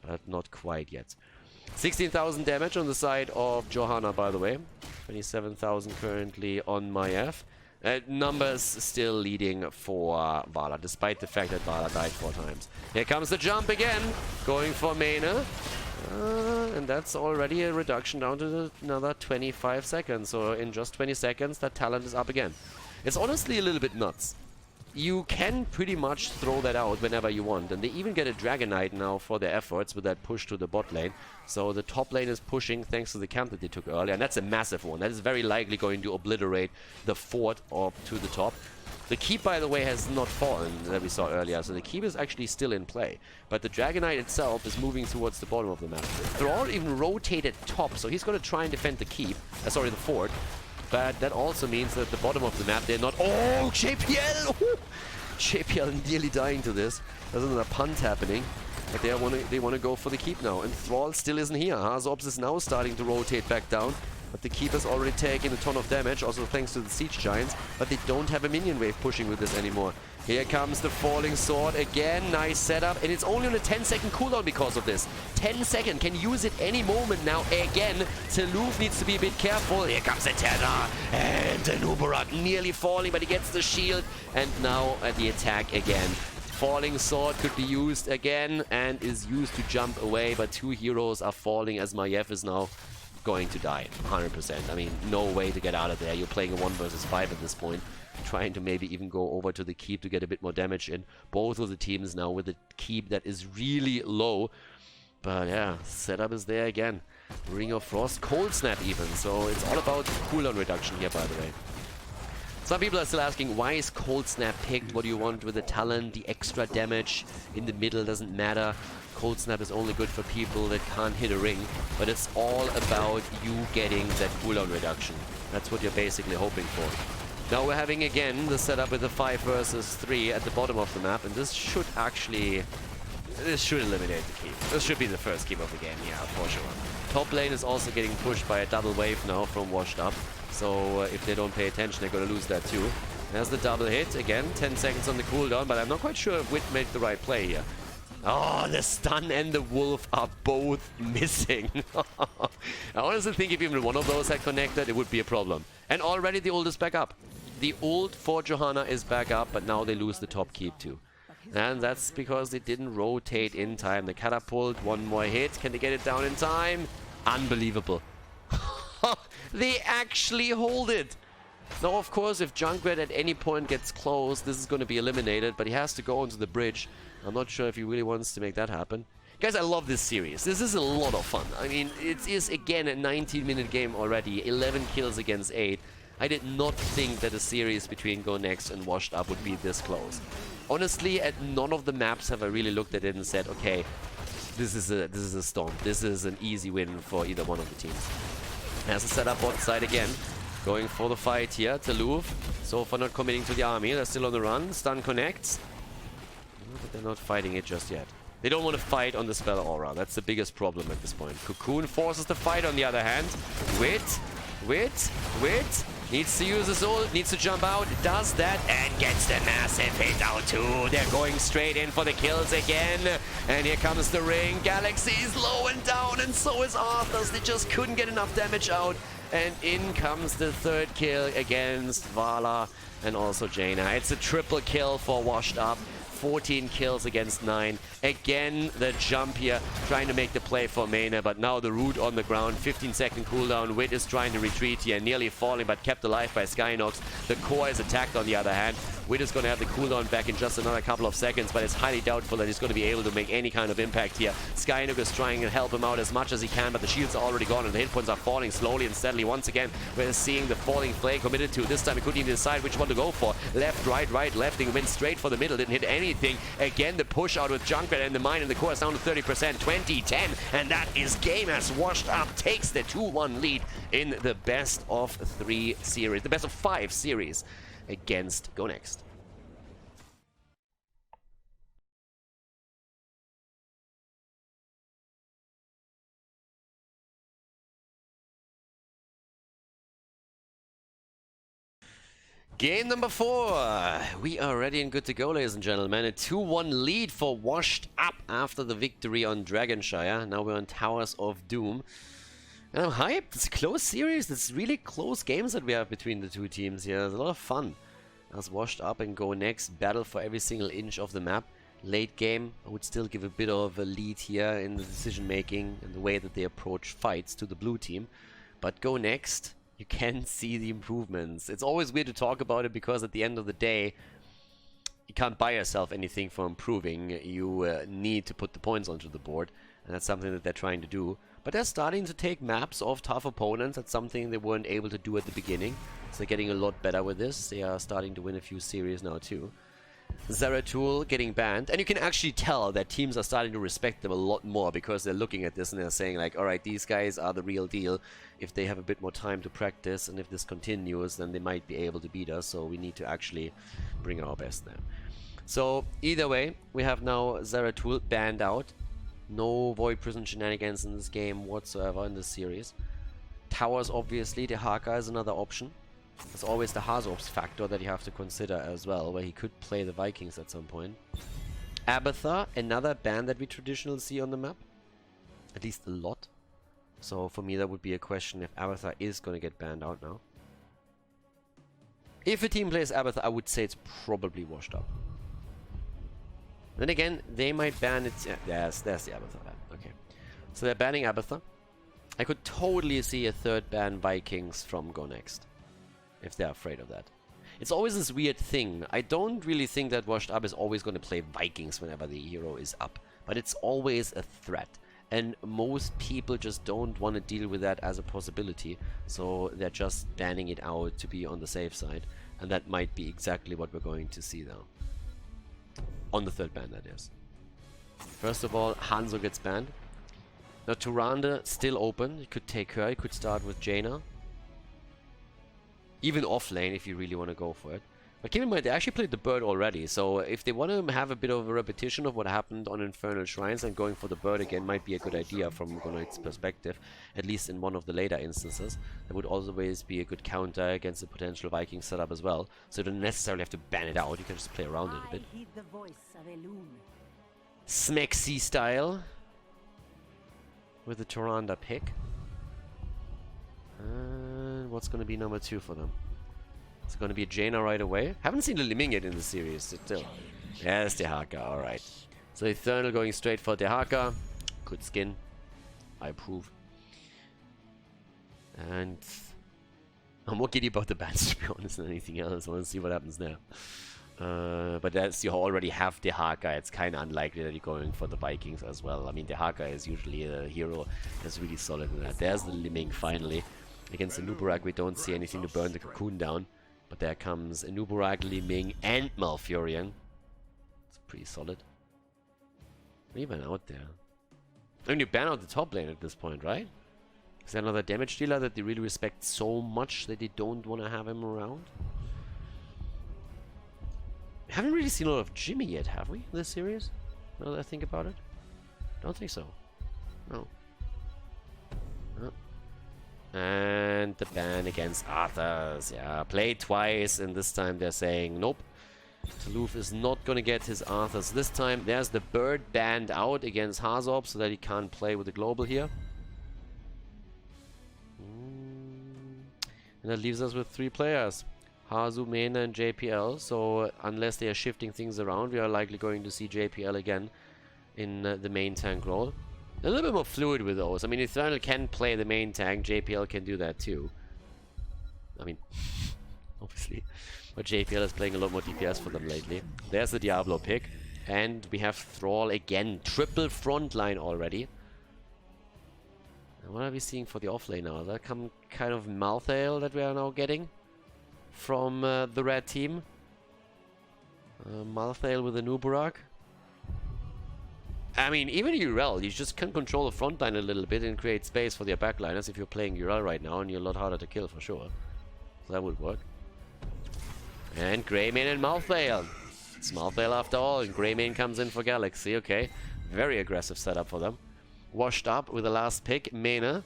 but not quite yet. 16,000 damage on the side of Johanna, by the way. 27,000 currently on Maiev. Numbers still leading for Vala, despite the fact that Vala died 4 times. Here comes the jump again, going for Mena. And that's already a reduction down to another 25 seconds. So in just 20 seconds, that talent is up again. It's honestly a little bit nuts. You can pretty much throw that out whenever you want. And they even get a Dragon Knight now for their efforts with that push to the bot lane. So the top lane is pushing thanks to the camp that they took earlier. And that's a massive one. That is very likely going to obliterate the fort up to the top. The keep, by the way, has not fallen that we saw earlier, so the keep is actually still in play. But the Dragon Knight itself is moving towards the bottom of the map. Thrall even rotated top, so he's going to try and defend the keep. Sorry, the fort. But that also means that at the bottom of the map, they're not... Oh, JPL! Ooh. JPL nearly dying to this. There's another punt happening. But they want to go for the keep now. And Thrall still isn't here. Hazorps is now starting to rotate back down. But the keep has already taken a ton of damage, also thanks to the Siege Giants. But they don't have a minion wave pushing with this anymore. Here comes the falling sword again. Nice setup. And it's only on a 10-second cooldown because of this. 10 seconds. Can use it any moment now. Again, Taluf needs to be a bit careful. Here comes the Tether. And the Nubarak nearly falling, but he gets the shield. And now at the attack again. Falling sword could be used again and is used to jump away. But 2 heroes are falling as Maiev is now going to die 100%. I mean, no way to get out of there. You're playing a 1 versus 5 at this point, trying to maybe even go over to the keep to get a bit more damage in. Both of the teams now with a keep that is really low. But yeah, setup is there again. Ring of Frost, Cold Snap even. So it's all about cooldown reduction here, by the way. Some people are still asking, why is Cold Snap picked? What do you want with the talent? The extra damage in the middle doesn't matter. Cold Snap is only good for people that can't hit a ring, but it's all about you getting that cooldown reduction. That's what you're basically hoping for. Now we're having again the setup with the 5 versus 3 at the bottom of the map, and this should actually... This should eliminate the keep. This should be the first keep of the game, yeah, for sure. Top lane is also getting pushed by a double wave now from Washed Up, so if they don't pay attention, they're going to lose that too. There's the double hit, again, 10 seconds on the cooldown, but I'm not quite sure if Wit made the right play here. Oh, the stun and the wolf are both missing. I honestly think if even one of those had connected, it would be a problem. And already the ult is back up. The ult for Johanna is back up, but now they lose the top keep too. And that's because they didn't rotate in time. The catapult, 1 more hit. Can they get it down in time? Unbelievable. They actually hold it. Now, of course, if Junkrat at any point gets close, this is going to be eliminated, but he has to go onto the bridge. I'm not sure if he really wants to make that happen. Guys, I love this series. This is a lot of fun. I mean, it is, again, a 19-minute game already. 11 kills against 8. I did not think that a series between Go Next and Washed Up would be this close. Honestly, at none of the maps have I really looked at it and said, okay, this is a storm. This is an easy win for either one of the teams. Has a setup bot side again. Going for the fight here. Taluf, so far not committing to the army. They're still on the run. Stun connects. But they're not fighting it just yet. They don't want to fight on the spell aura. That's the biggest problem at this point. Cocoon forces the fight on the other hand. Wit. Needs to use his ult, needs to jump out, does that, and gets the massive hit out too. They're going straight in for the kills again. And here comes the ring. Galaxy is low and down, and so is Arthas. They just couldn't get enough damage out. And in comes the third kill against Vala and also Jaina. It's a triple kill for Washed Up. 14 kills against 9. Again, the jump here, trying to make the play for Mena, but now the root on the ground. 15-second cooldown. Wit is trying to retreat here, nearly falling, but kept alive by Skynox. The core is attacked on the other hand. Wit is going to have the cooldown back in just another couple of seconds, but it's highly doubtful that he's going to be able to make any kind of impact here. Skynox is trying to help him out as much as he can, but the shields are already gone and the hit points are falling slowly and steadily. Once again, we're seeing the falling flame committed to. This time he couldn't even decide which one to go for. Left, right, left. He went straight for the middle, didn't hit anything. Again, the push out with Junkrat and the mine and the core is down to 30%, 20-10, and that is game as Washed Up takes the 2-1 lead in the best of 3 series, the best of 5 series against Go Next. Game number 4. We are ready and good to go, ladies and gentlemen. A 2-1 lead for Washed Up after the victory on Dragonshire. Now we're on Towers of Doom. And I'm hyped. It's a close series. It's really close games that we have between the two teams here. It's a lot of fun. As Washed Up and Go Next battle for every single inch of the map. Late game, I would still give a bit of a lead here in the decision making and the way that they approach fights to the blue team. But Go Next, you can see the improvements. It's always weird to talk about it because at the end of the day, you can't buy yourself anything for improving. You need to put the points onto the board, and that's something that they're trying to do. But they're starting to take maps of tough opponents. That's something they weren't able to do at the beginning. So they're getting a lot better with this. They are starting to win a few series now too. Zeratul getting banned, and you can actually tell that teams are starting to respect them a lot more because they're looking at this and they're saying like, alright, these guys are the real deal. If they have a bit more time to practice and if this continues, then they might be able to beat us, so we need to actually bring our best there. So either way, we have now Zeratul banned out. No Void Prison shenanigans in this game whatsoever in this series. Towers, obviously, the Haka is another option. There's always the Hazor's factor that you have to consider as well, where he could play the Vikings at some point. Abathar, another ban that we traditionally see on the map. At least a lot. So for me that would be a question if Abathar is going to get banned out now. If a team plays Abathar, I would say it's probably Washed Up. Then again, they might ban it. Yeah, there's the Abathar ban. Okay. So they're banning Abathar. I could totally see a third ban Vikings from Go Next, if they're afraid of that. It's always this weird thing. I don't really think that Washed Up is always going to play Vikings whenever the hero is up. But it's always a threat. And most people just don't want to deal with that as a possibility. So they're just banning it out to be on the safe side. And that might be exactly what we're going to see now. On the third ban, that is. First of all, Hanzo gets banned. Now Tyrande still open. You could take her. You could start with Jaina. Even off lane if you really want to go for it. But keep in mind, they actually played the bird already. So if they want to have a bit of a repetition of what happened on Infernal Shrines, and going for the bird again might be a good idea from Gonite's perspective. At least in one of the later instances. That would always be a good counter against the potential Viking setup as well. So you don't necessarily have to ban it out. You can just play around it a bit. Smexy style. With the Tyrande pick. And what's going to be number 2 for them? It's going to be Jaina right away. Haven't seen the Liming yet in the series still. Yes, Dehaka, alright. So Eternal going straight for Dehaka. Good skin. I approve. And I'm more giddy about the bans, to be honest, than anything else. I want to see what happens there. But as you already have Dehaka, it's kind of unlikely that you're going for the Vikings as well. I mean, Dehaka is usually a hero that's really solid in that. There's the Liming finally. Against the Nubarak, we don't see anything to burn the Cocoon down. But there comes a Nubarak, Liming, and Malfurion. It's pretty solid. What do you ban out there? I mean, you ban out the top lane at this point, right? Is there another damage dealer that they really respect so much that they don't want to have him around? We haven't really seen a lot of Jimmy yet, have we, in this series? Now that I think about it. Don't think so. No. And the ban against Arthas. Yeah, played twice, and this time they're saying nope. Taluf is not gonna get his Arthas this time. There's the bird banned out against Hazorb so that he can't play with the global here. And that leaves us with 3 players. Hazu, Mena, and JPL. So unless they are shifting things around, we are likely going to see JPL again in the main tank role. A little bit more fluid with those. I mean, Eternal can play the main tank. JPL can do that too. I mean, obviously. But JPL is playing a lot more DPS for them lately. There's the Diablo pick. And we have Thrall again. Triple frontline already. And what are we seeing for the offlane now? Is that some kind of Malthael that we are now getting from the red team? Malthael with a Nubarak. I mean, even Urel, you just can control the front line a little bit and create space for their backliners if you're playing Urel right now, and you're a lot harder to kill for sure. So that would work. And Greymane and Malthael. It's Malthael after all, and Greymane comes in for Galaxy, okay. Very aggressive setup for them. Washed up with the last pick, Mena.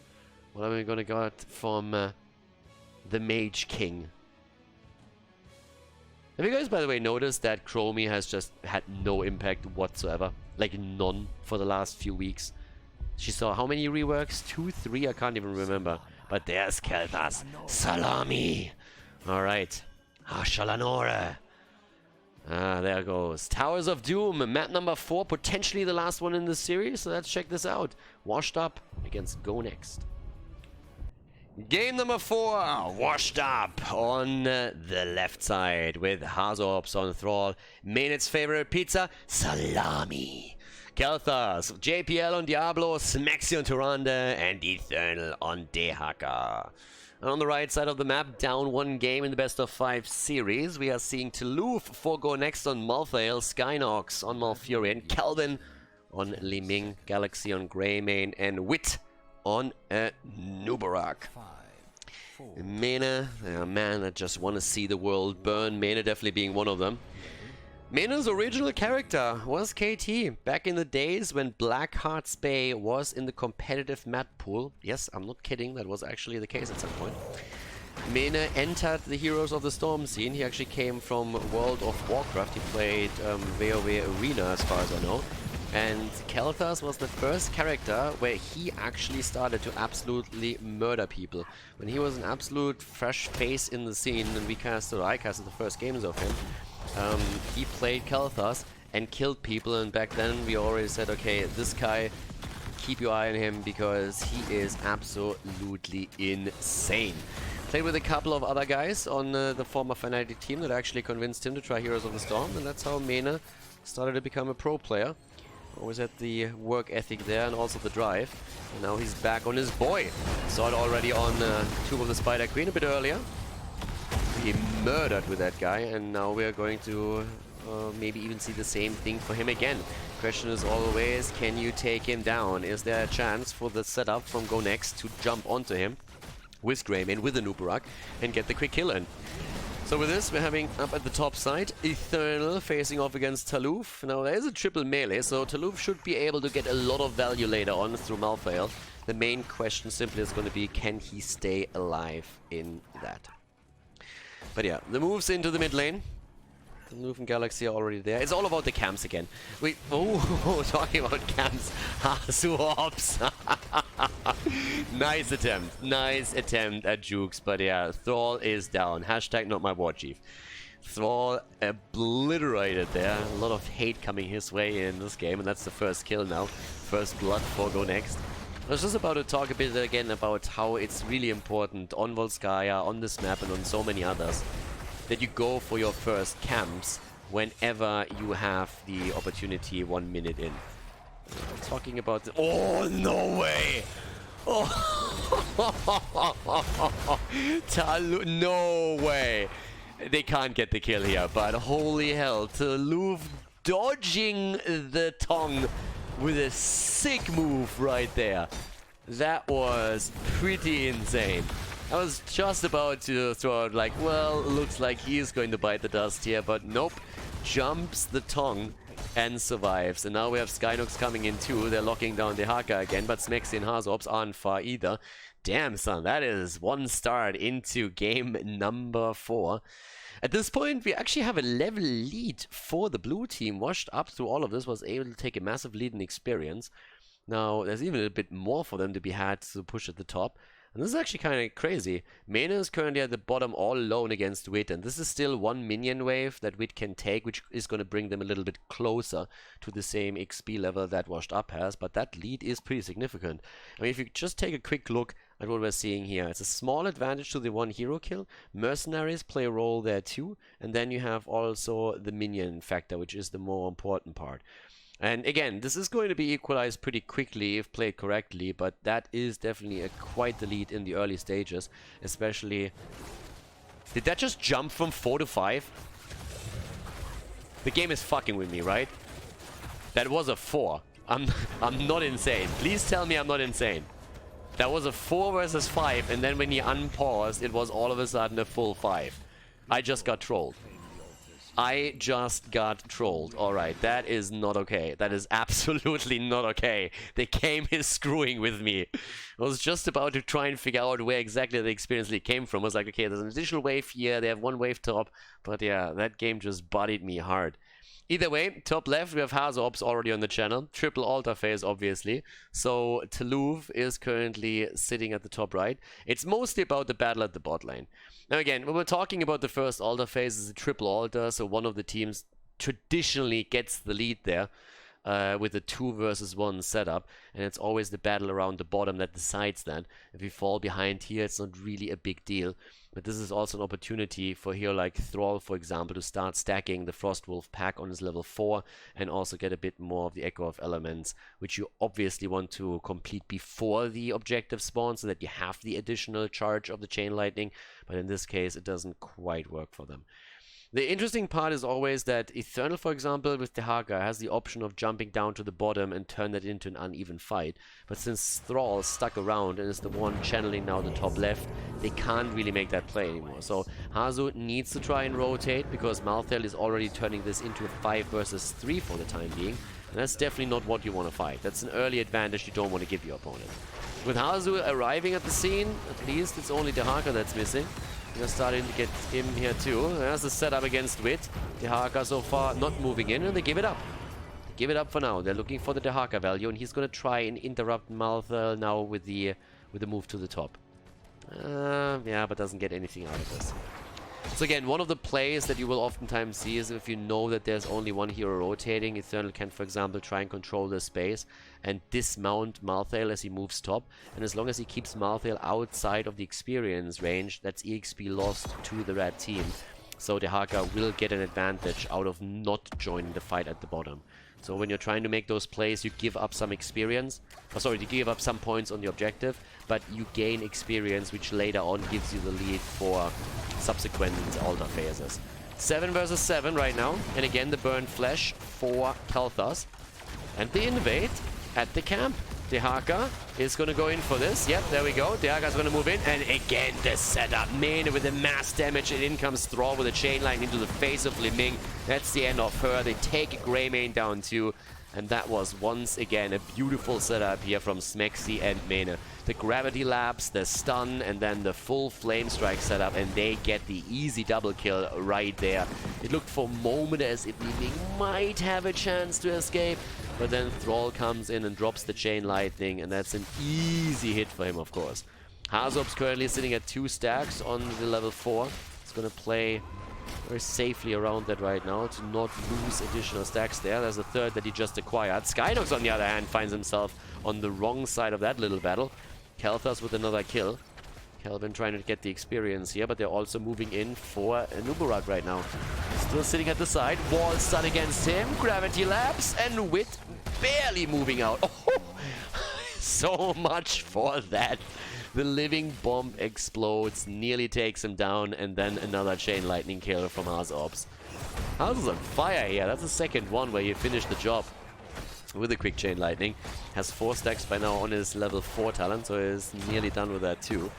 What are we gonna get from the Mage King? Have you guys, by the way, noticed that Chromie has just had no impact whatsoever? Like, none for the last few weeks. She saw how many reworks? 2, 3? I can't even remember. But there's Kaelthas. Salami! Alright. Ashalanora. Ah, there goes. Towers of Doom, map number 4, potentially the last one in the series. So let's check this out. Washed up against Go Next. Game number 4, washed up on the left side with Hazorbs on Thrall. Mainet's favorite pizza, salami. Kaelthas, JPL on Diablo, Smaxi on Tyrande, and Eternal on Dehaka. And on the right side of the map, down 1 game in the best of 5 series, we are seeing Taluf for Go Next on Malthael, Skynox on Malfurion, Calvin on Liming, Galaxy on Greymane, and Wit on Nubarak. Mena, man, I just want to see the world burn. Mena definitely being one of them. Mena's original character was KT back in the days when Blackheart's Bay was in the competitive map pool. Yes, I'm not kidding, that was actually the case at some point. Mena entered the Heroes of the Storm scene. He actually came from World of Warcraft. He played WoW Arena as far as I know. And Kaelthas was the first character where he actually started to absolutely murder people. When he was an absolute fresh face in the scene, and I casted the first games of him, he played Kaelthas and killed people, and back then we already said, okay, this guy, keep your eye on him because he is absolutely insane. Played with a couple of other guys on the former Fnatic team that actually convinced him to try Heroes of the Storm, and that's how Mena started to become a pro player. Always had the work ethic there and also the drive. And now he's back on his boy. Saw it already on Tomb of the Spider Queen a bit earlier. He murdered with that guy, and now we are going to maybe even see the same thing for him again. Question is always, can you take him down? Is there a chance for the setup from Go Next to jump onto him with Greymane, with the Nubarak, and get the quick kill in? So with this, we're having up at the top side, Eternal facing off against Taluf. Now there is a triple melee, so Taluf should be able to get a lot of value later on through Malthael. The main question simply is going to be, can he stay alive in that? But yeah, the moves into the mid lane. Taluf and Galaxy are already there. It's all about the camps again. Talking about camps. Swaps. Nice attempt at Jukes, but yeah, Thrall is down. Hashtag not my war chief. Thrall obliterated there. A lot of hate coming his way in this game, and that's the first kill now. First blood for Go Next. I was just about to talk a bit again about how it's really important on Volskaya, on this map, and on so many others, that you go for your first camps whenever you have the opportunity 1 minute in. Talking about the... Oh, no way! Oh, no way! They can't get the kill here, but holy hell, Taluf dodging the tongue with a sick move right there. That was pretty insane. I was just about to throw out like, well, looks like he is going to bite the dust here, but nope. Jumps the tongue and survives. And now we have Skynox coming in too. They're locking down the Haka again, but Smexy and Hazops aren't far either. Damn, son, that is one start into game number 4. At this point, we actually have a level lead for the blue team. Washed Up through all of this, was able to take a massive lead in experience. Now, there's even a bit more for them to be had to push at the top. And this is actually kind of crazy. Mena is currently at the bottom all alone against Wit, and this is still one minion wave that Wit can take, which is going to bring them a little bit closer to the same XP level that Washed Up has, but that lead is pretty significant. I mean, if you just take a quick look at what we're seeing here, it's a small advantage to the one hero kill. Mercenaries play a role there too, and then you have also the minion factor, which is the more important part. And again, this is going to be equalized pretty quickly if played correctly, but that is definitely quite the lead in the early stages, especially... Did that just jump from 4 to 5? The game is fucking with me, right? That was a 4. I'm not insane. Please tell me I'm not insane. That was a 4 versus 5, and then when he unpaused, it was all of a sudden a full 5. I just got trolled. I just got trolled. Alright, that is not okay. That is absolutely not okay. The game is screwing with me. I was just about to try and figure out where exactly the experience lead came from. I was like, okay, there's an additional wave here. They have one wave top. But yeah, that game just bodied me hard. Either way, top left, we have Hazops already on the channel. Triple altar phase, obviously. So, Toulouse is currently sitting at the top right. It's mostly about the battle at the bot lane. Now again, when we're talking about the first altar phase, it's a triple altar, so one of the teams traditionally gets the lead there. With a 2 versus 1 setup, and it's always the battle around the bottom that decides that. If we fall behind here, it's not really a big deal, but this is also an opportunity for a hero like Thrall, for example, to start stacking the Frostwolf pack on his level 4 and also get a bit more of the Echo of Elements, which you obviously want to complete before the objective spawn so that you have the additional charge of the Chain Lightning, but in this case it doesn't quite work for them. The interesting part is always that Eternal, for example, with the Haka, has the option of jumping down to the bottom and turn that into an uneven fight. But since Thrall stuck around and is the one channeling now the top left, they can't really make that play anymore. So Hazu needs to try and rotate, because Malthael is already turning this into a 5 versus 3 for the time being. And that's definitely not what you want to fight. That's an early advantage you don't want to give your opponent. With Hazu arriving at the scene, at least it's only the Haka that's missing. They're starting to get him here too. There's the setup against Wit. Dehaka so far not moving in, and they give it up. They give it up for now. They're looking for the Dehaka value, and he's going to try and interrupt Malthael now with the move to the top. Yeah, but doesn't get anything out of this. So again, one of the plays that you will oftentimes see is if you know that there's only one hero rotating, Eternal can, for example, try and control the space and dismount Malthael as he moves top. And as long as he keeps Malthael outside of the experience range, that's EXP lost to the red team. So the Haka will get an advantage out of not joining the fight at the bottom. So when you're trying to make those plays, you give up some experience. You give up some points on the objective, but you gain experience, which later on gives you the lead for subsequent altar phases. 7 versus 7 right now. And again, the burnt flesh for Kaelthas. And they invade at the camp. Dehaka is going to go in for this. Yep, there we go. Dehaka is going to move in. And again, the setup. Mena with the mass damage. And in comes Thrall with a chain line into the face of Liming. That's the end of her. They take Greymane down too. And that was once again a beautiful setup here from Smexy and Mena. The gravity lapse, the stun, and then the full flame strike setup, and they get the easy double kill right there. It looked for a moment as if Liming might have a chance to escape, but then Thrall comes in and drops the chain lightning, and that's an easy hit for him, of course. Hazop's currently sitting at 2 stacks on the level 4. He's gonna play very safely around that right now to not lose additional stacks there. There's a third that he just acquired. Skynox, on the other hand, finds himself on the wrong side of that little battle. Kaelthas with another kill. Kelvin trying to get the experience here, but they're also moving in for a Nubarak right now. Still sitting at the side. Wall stun against him. Gravity lapse, and Wit barely moving out. Oh, so much for that. The living bomb explodes, nearly takes him down, and then another chain lightning kill from Hazops. Hazops is on fire here. That's the second one where he finished the job with a quick chain lightning. Has 4 stacks by now on his level 4 talent, so he's nearly done with that too.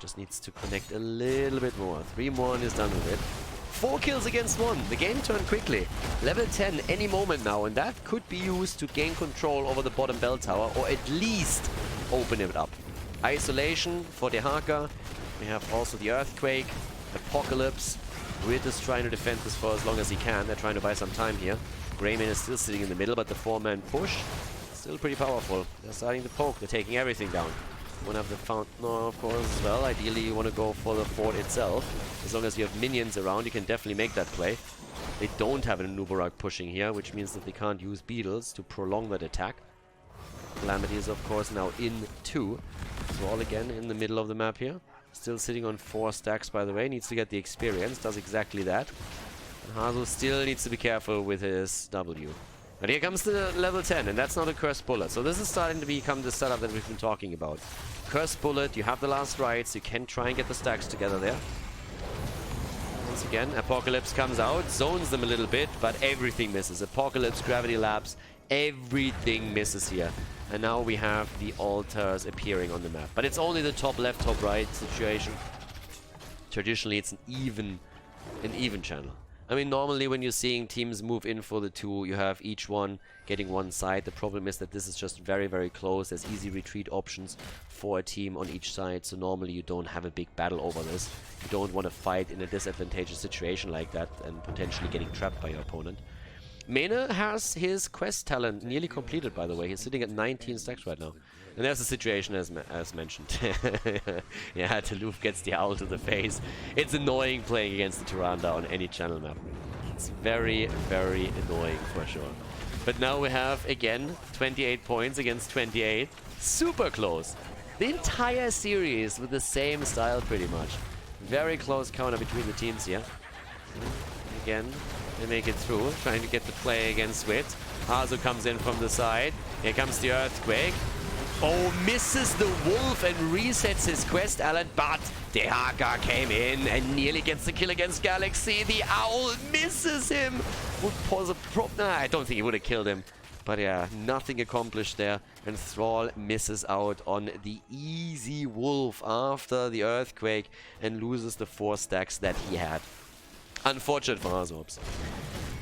Just needs to connect a little bit more. 3 more and he's done with it. 4 kills against 1. The game turned quickly. Level 10 any moment now, and that could be used to gain control over the bottom bell tower, or at least open it up. Isolation for Dehaka. We have also the Earthquake, Apocalypse. Weird is trying to defend this for as long as he can. They're trying to buy some time here. Greyman is still sitting in the middle, but the 4-man push still pretty powerful. They're starting to poke. They're taking everything down. You want to have the Fountain, of course, as well. Ideally, you want to go for the fort itself. As long as you have minions around, you can definitely make that play. They don't have an Nubarak pushing here, which means that they can't use Beetles to prolong that attack. Calamity is, of course, now in 2. Thrall again in the middle of the map here. Still sitting on 4 stacks, by the way. Needs to get the experience. Does exactly that. And Hazo still needs to be careful with his W. But here comes the level 10, and that's not a Cursed Bullet. So this is starting to become the setup that we've been talking about. Cursed Bullet, you have the last rights. You can try and get the stacks together there. Once again, Apocalypse comes out, zones them a little bit, but everything misses. Apocalypse, Gravity Lapse, everything misses here. And now we have the altars appearing on the map. But it's only the top left, top right situation. Traditionally, it's an even channel. I mean, normally when you're seeing teams move in for the 2, you have each one getting one side. The problem is that this is just very, very close. There's easy retreat options for a team on each side, so normally you don't have a big battle over this. You don't want to fight in a disadvantageous situation like that and potentially getting trapped by your opponent. Mene has his quest talent nearly completed, by the way. He's sitting at 19 stacks right now. And there's the situation as mentioned. Yeah, Taluf gets the owl to the face. It's annoying playing against the Tyrande on any channel map. It's very, very annoying for sure. But now we have, again, 28 points against 28. Super close. The entire series with the same style pretty much. Very close counter between the teams here. Again, they make it through, trying to get the play against Wit. Hazo comes in from the side. Here comes the Earthquake. Oh, misses the wolf and resets his quest, Alan, but Dehaka came in and nearly gets the kill against Galaxy. The owl misses him. Would pause a prop. Nah, I don't think he would have killed him. But yeah, nothing accomplished there. And Thrall misses out on the easy wolf after the Earthquake and loses the 4 stacks that he had. Unfortunate for Hazops.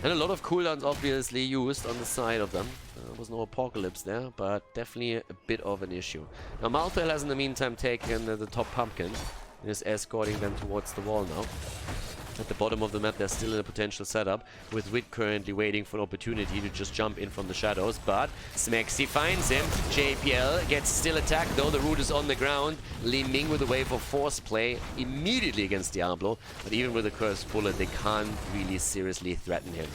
And a lot of cooldowns obviously used on the side of them. There was no Apocalypse there, but definitely a bit of an issue. Now Malthael has in the meantime taken the top pumpkin and is escorting them towards the wall now. At the bottom of the map, they're still in a potential setup, with Wit currently waiting for an opportunity to just jump in from the shadows, but Smexy finds him. JPL gets still attacked, though the root is on the ground. Li Ming with a wave of force play immediately against Diablo, but even with a Cursed Bullet, they can't really seriously threaten him.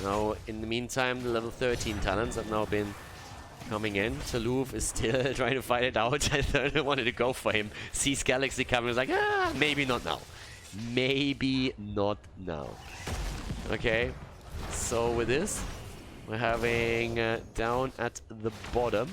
Now, in the meantime, the level 13 talents have now been coming in. Taluf is still trying to fight it out. I thought wanted to go for him. Sees Galaxy coming, is like, maybe not now. Maybe not now. Okay, so with this, we're having down at the bottom.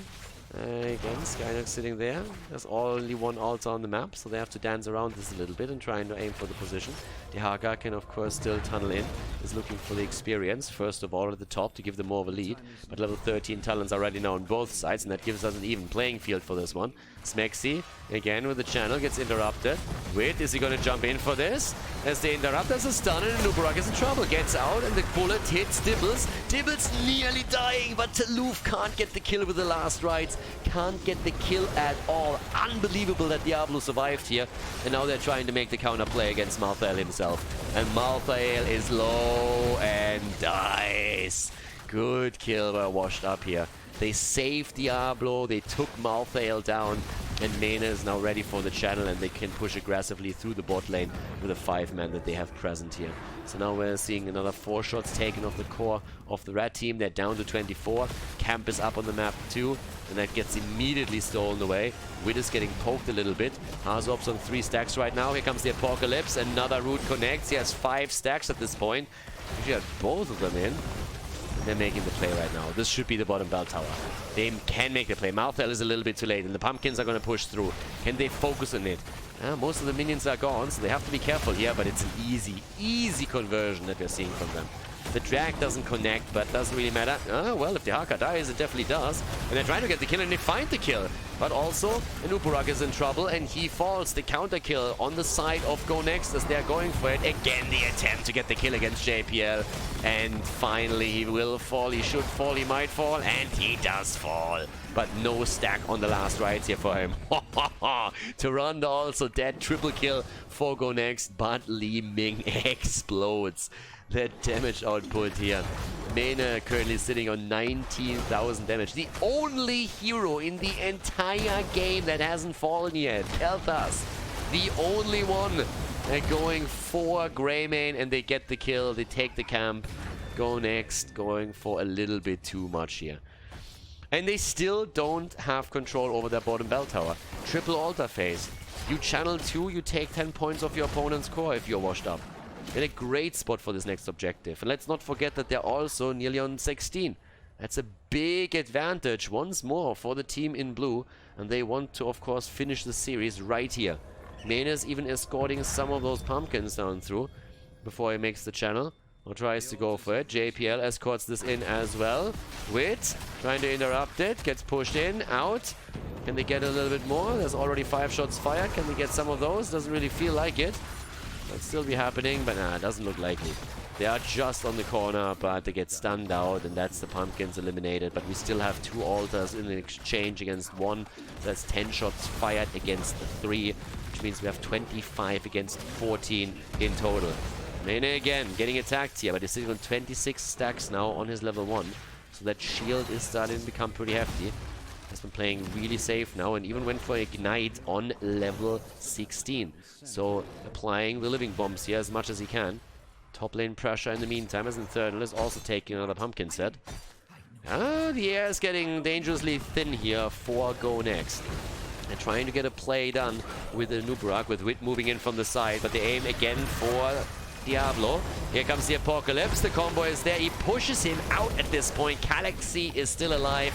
Again, Skynox sitting there. There's only one altar on the map, so they have to dance around this a little bit and trying to aim for the position. Dehaka can, of course, still tunnel in. Is looking for the experience, first of all, at the top to give them more of a lead. But level 13 talents are already now on both sides, and that gives us an even playing field for this one. Smexy, again with the channel, gets interrupted. Wait, is he going to jump in for this? As they interrupt, there's a stun, and Nubarak is in trouble. Gets out, and the bullet hits Dibbles. Dibbles nearly dying, but Taluf can't get the kill with the last rights. Can't get the kill at all. Unbelievable that Diablo survived here. And now they're trying to make the counter play against Malthael himself. And Malthael is low and dies. Good kill by Washed Up here. They saved Diablo, they took Malthael down, and Mene is now ready for the channel, and they can push aggressively through the bot lane with a 5-man that they have present here. So now we're seeing another 4 shots taken off the core of the red team. They're down to 24. Camp is up on the map too, and that gets immediately stolen away. Wit is getting poked a little bit. Hazops on 3 stacks right now. Here comes the Apocalypse. Another root connects. He has 5 stacks at this point. He had both of them in. They're making the play right now. This should be the bottom bell tower. They can make the play. Malthael is a little bit too late, and the pumpkins are going to push through. Can they focus on it? Most of the minions are gone, so they have to be careful here, but it's an easy conversion that we're seeing from them. The drag doesn't connect, but doesn't really matter. Well, if the Dehaka dies, it definitely does. And they're trying to get the kill, and they find the kill. But also, Anuburak is in trouble, and he falls. The counter kill on the side of Go Next as they're going for it. Again, the attempt to get the kill against JPL. And finally, he will fall. He should fall. He might fall. And he does fall. But no stack on the last rides here for him. Tyrande also dead. Triple kill for Go Next. But Li Ming explodes. The damage output here. Mena currently sitting on 19,000 damage. The only hero in the entire game that hasn't fallen yet. Kaelthas. The only one. They're going for Greymane and they get the kill. They take the camp. Go Next. Going for a little bit too much here. And they still don't have control over their bottom bell tower. Triple altar phase. You channel 2, you take 10 points off your opponent's core if you're washed up. In a great spot for this next objective. And let's not forget that they're also nearly on 16. That's a big advantage once more for the team in blue. And they want to, of course, finish the series right here. Mena is even escorting some of those pumpkins down through before he makes the channel. Or tries to go for it. JPL escorts this in as well. Wit trying to interrupt it. Gets pushed in, out. Can they get a little bit more? There's already 5 shots fired. Can they get some of those? Doesn't really feel like it. Might still be happening, but nah, it doesn't look likely. They are just on the corner, but they get stunned out, and that's the pumpkins eliminated. But we still have 2 altars in exchange against 1. That's 10 shots fired against 3, which means we have 25 against 14 in total. Mena again getting attacked here, but he's sitting on 26 stacks now on his level 1. So that shield is starting to become pretty hefty. Has been playing really safe now and even went for Ignite on level 16. So applying the living bombs here as much as he can. Top lane pressure in the meantime as Infernal is also taking another pumpkin set. The air is getting dangerously thin here for Go Next. They're trying to get a play done with the Anuburak, with Wit moving in from the side, but they aim again for Diablo. Here comes the Apocalypse. The combo is there. He pushes him out at this point. Galaxy is still alive.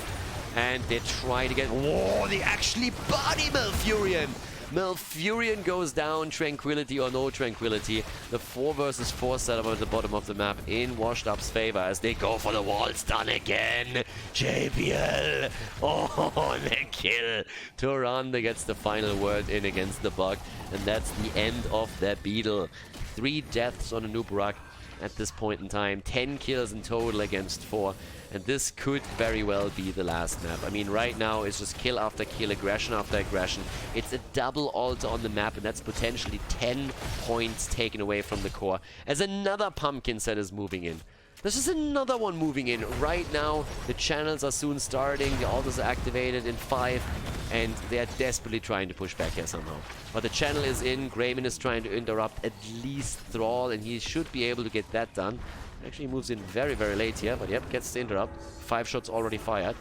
And they try to get... Whoa, they actually body Malfurion! Malfurion goes down, Tranquility or no Tranquility. The 4 versus 4 setup at the bottom of the map in Washed Up's favor as they go for the wall stun again. JPL! Oh, the kill! Tyrande gets the final word in against the bug. And that's the end of that Beetle. 3 deaths on Anuburak at this point in time. 10 kills in total against 4. And this could very well be the last map. I mean, right now it's just kill after kill, aggression after aggression. It's a double altar on the map, and that's potentially 10 points taken away from the core. As another pumpkin set is moving in. There's just another one moving in right now. The channels are soon starting. The altars are activated in 5. And they are desperately trying to push back here somehow. But the channel is in. Greymane is trying to interrupt at least Thrall. And he should be able to get that done. Actually moves in very, very late here. But yep, gets the interrupt. 5 shots already fired.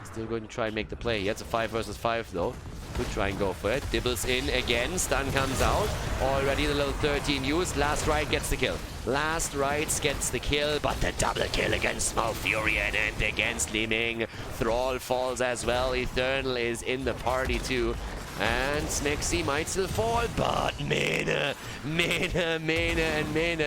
Still going to try and make the play. He has a 5 versus 5 though. Could try and go for it. Dibbles in again. Stun comes out. Already the level 13 used. Last Ride gets the kill. Last Rides gets the kill, but the double kill against Malfurion and against Li Ming. Thrall falls as well. Eternal is in the party too. And Snexy might still fall, but Mena,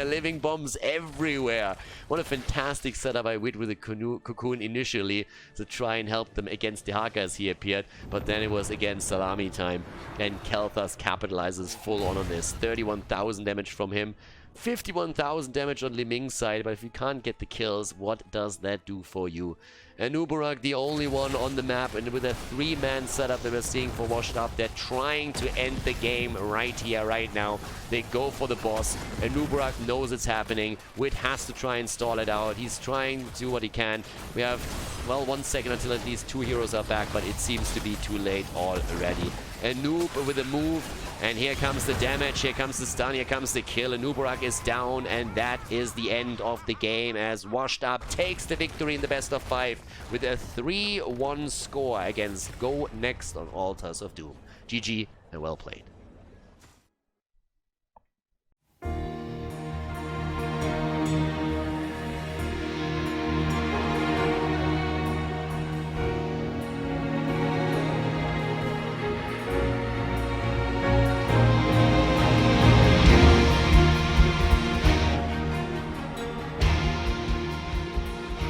living bombs everywhere. What a fantastic setup by Wit with a cocoon initially to try and help them against the Haka as he appeared. But then it was again salami time, and Kaelthas capitalizes full on this. 31,000 damage from him. 51,000 damage on Li Ming's side, but if you can't get the kills, what does that do for you? Anuburak, the only one on the map, and with a 3-man setup that we're seeing for Washed Up, they're trying to end the game right here, right now. They go for the boss. Anuburak knows it's happening. Wit has to try and stall it out. He's trying to do what he can. We have, well, 1 second until at least 2 heroes are back, but it seems to be too late already. Anub with a move, and here comes the damage, here comes the stun, here comes the kill. Anuburak is down, and that is the end of the game as Washed Up takes the victory in the best of 5 with a 3-1 score against Go Next on Altars of Doom. GG and well played.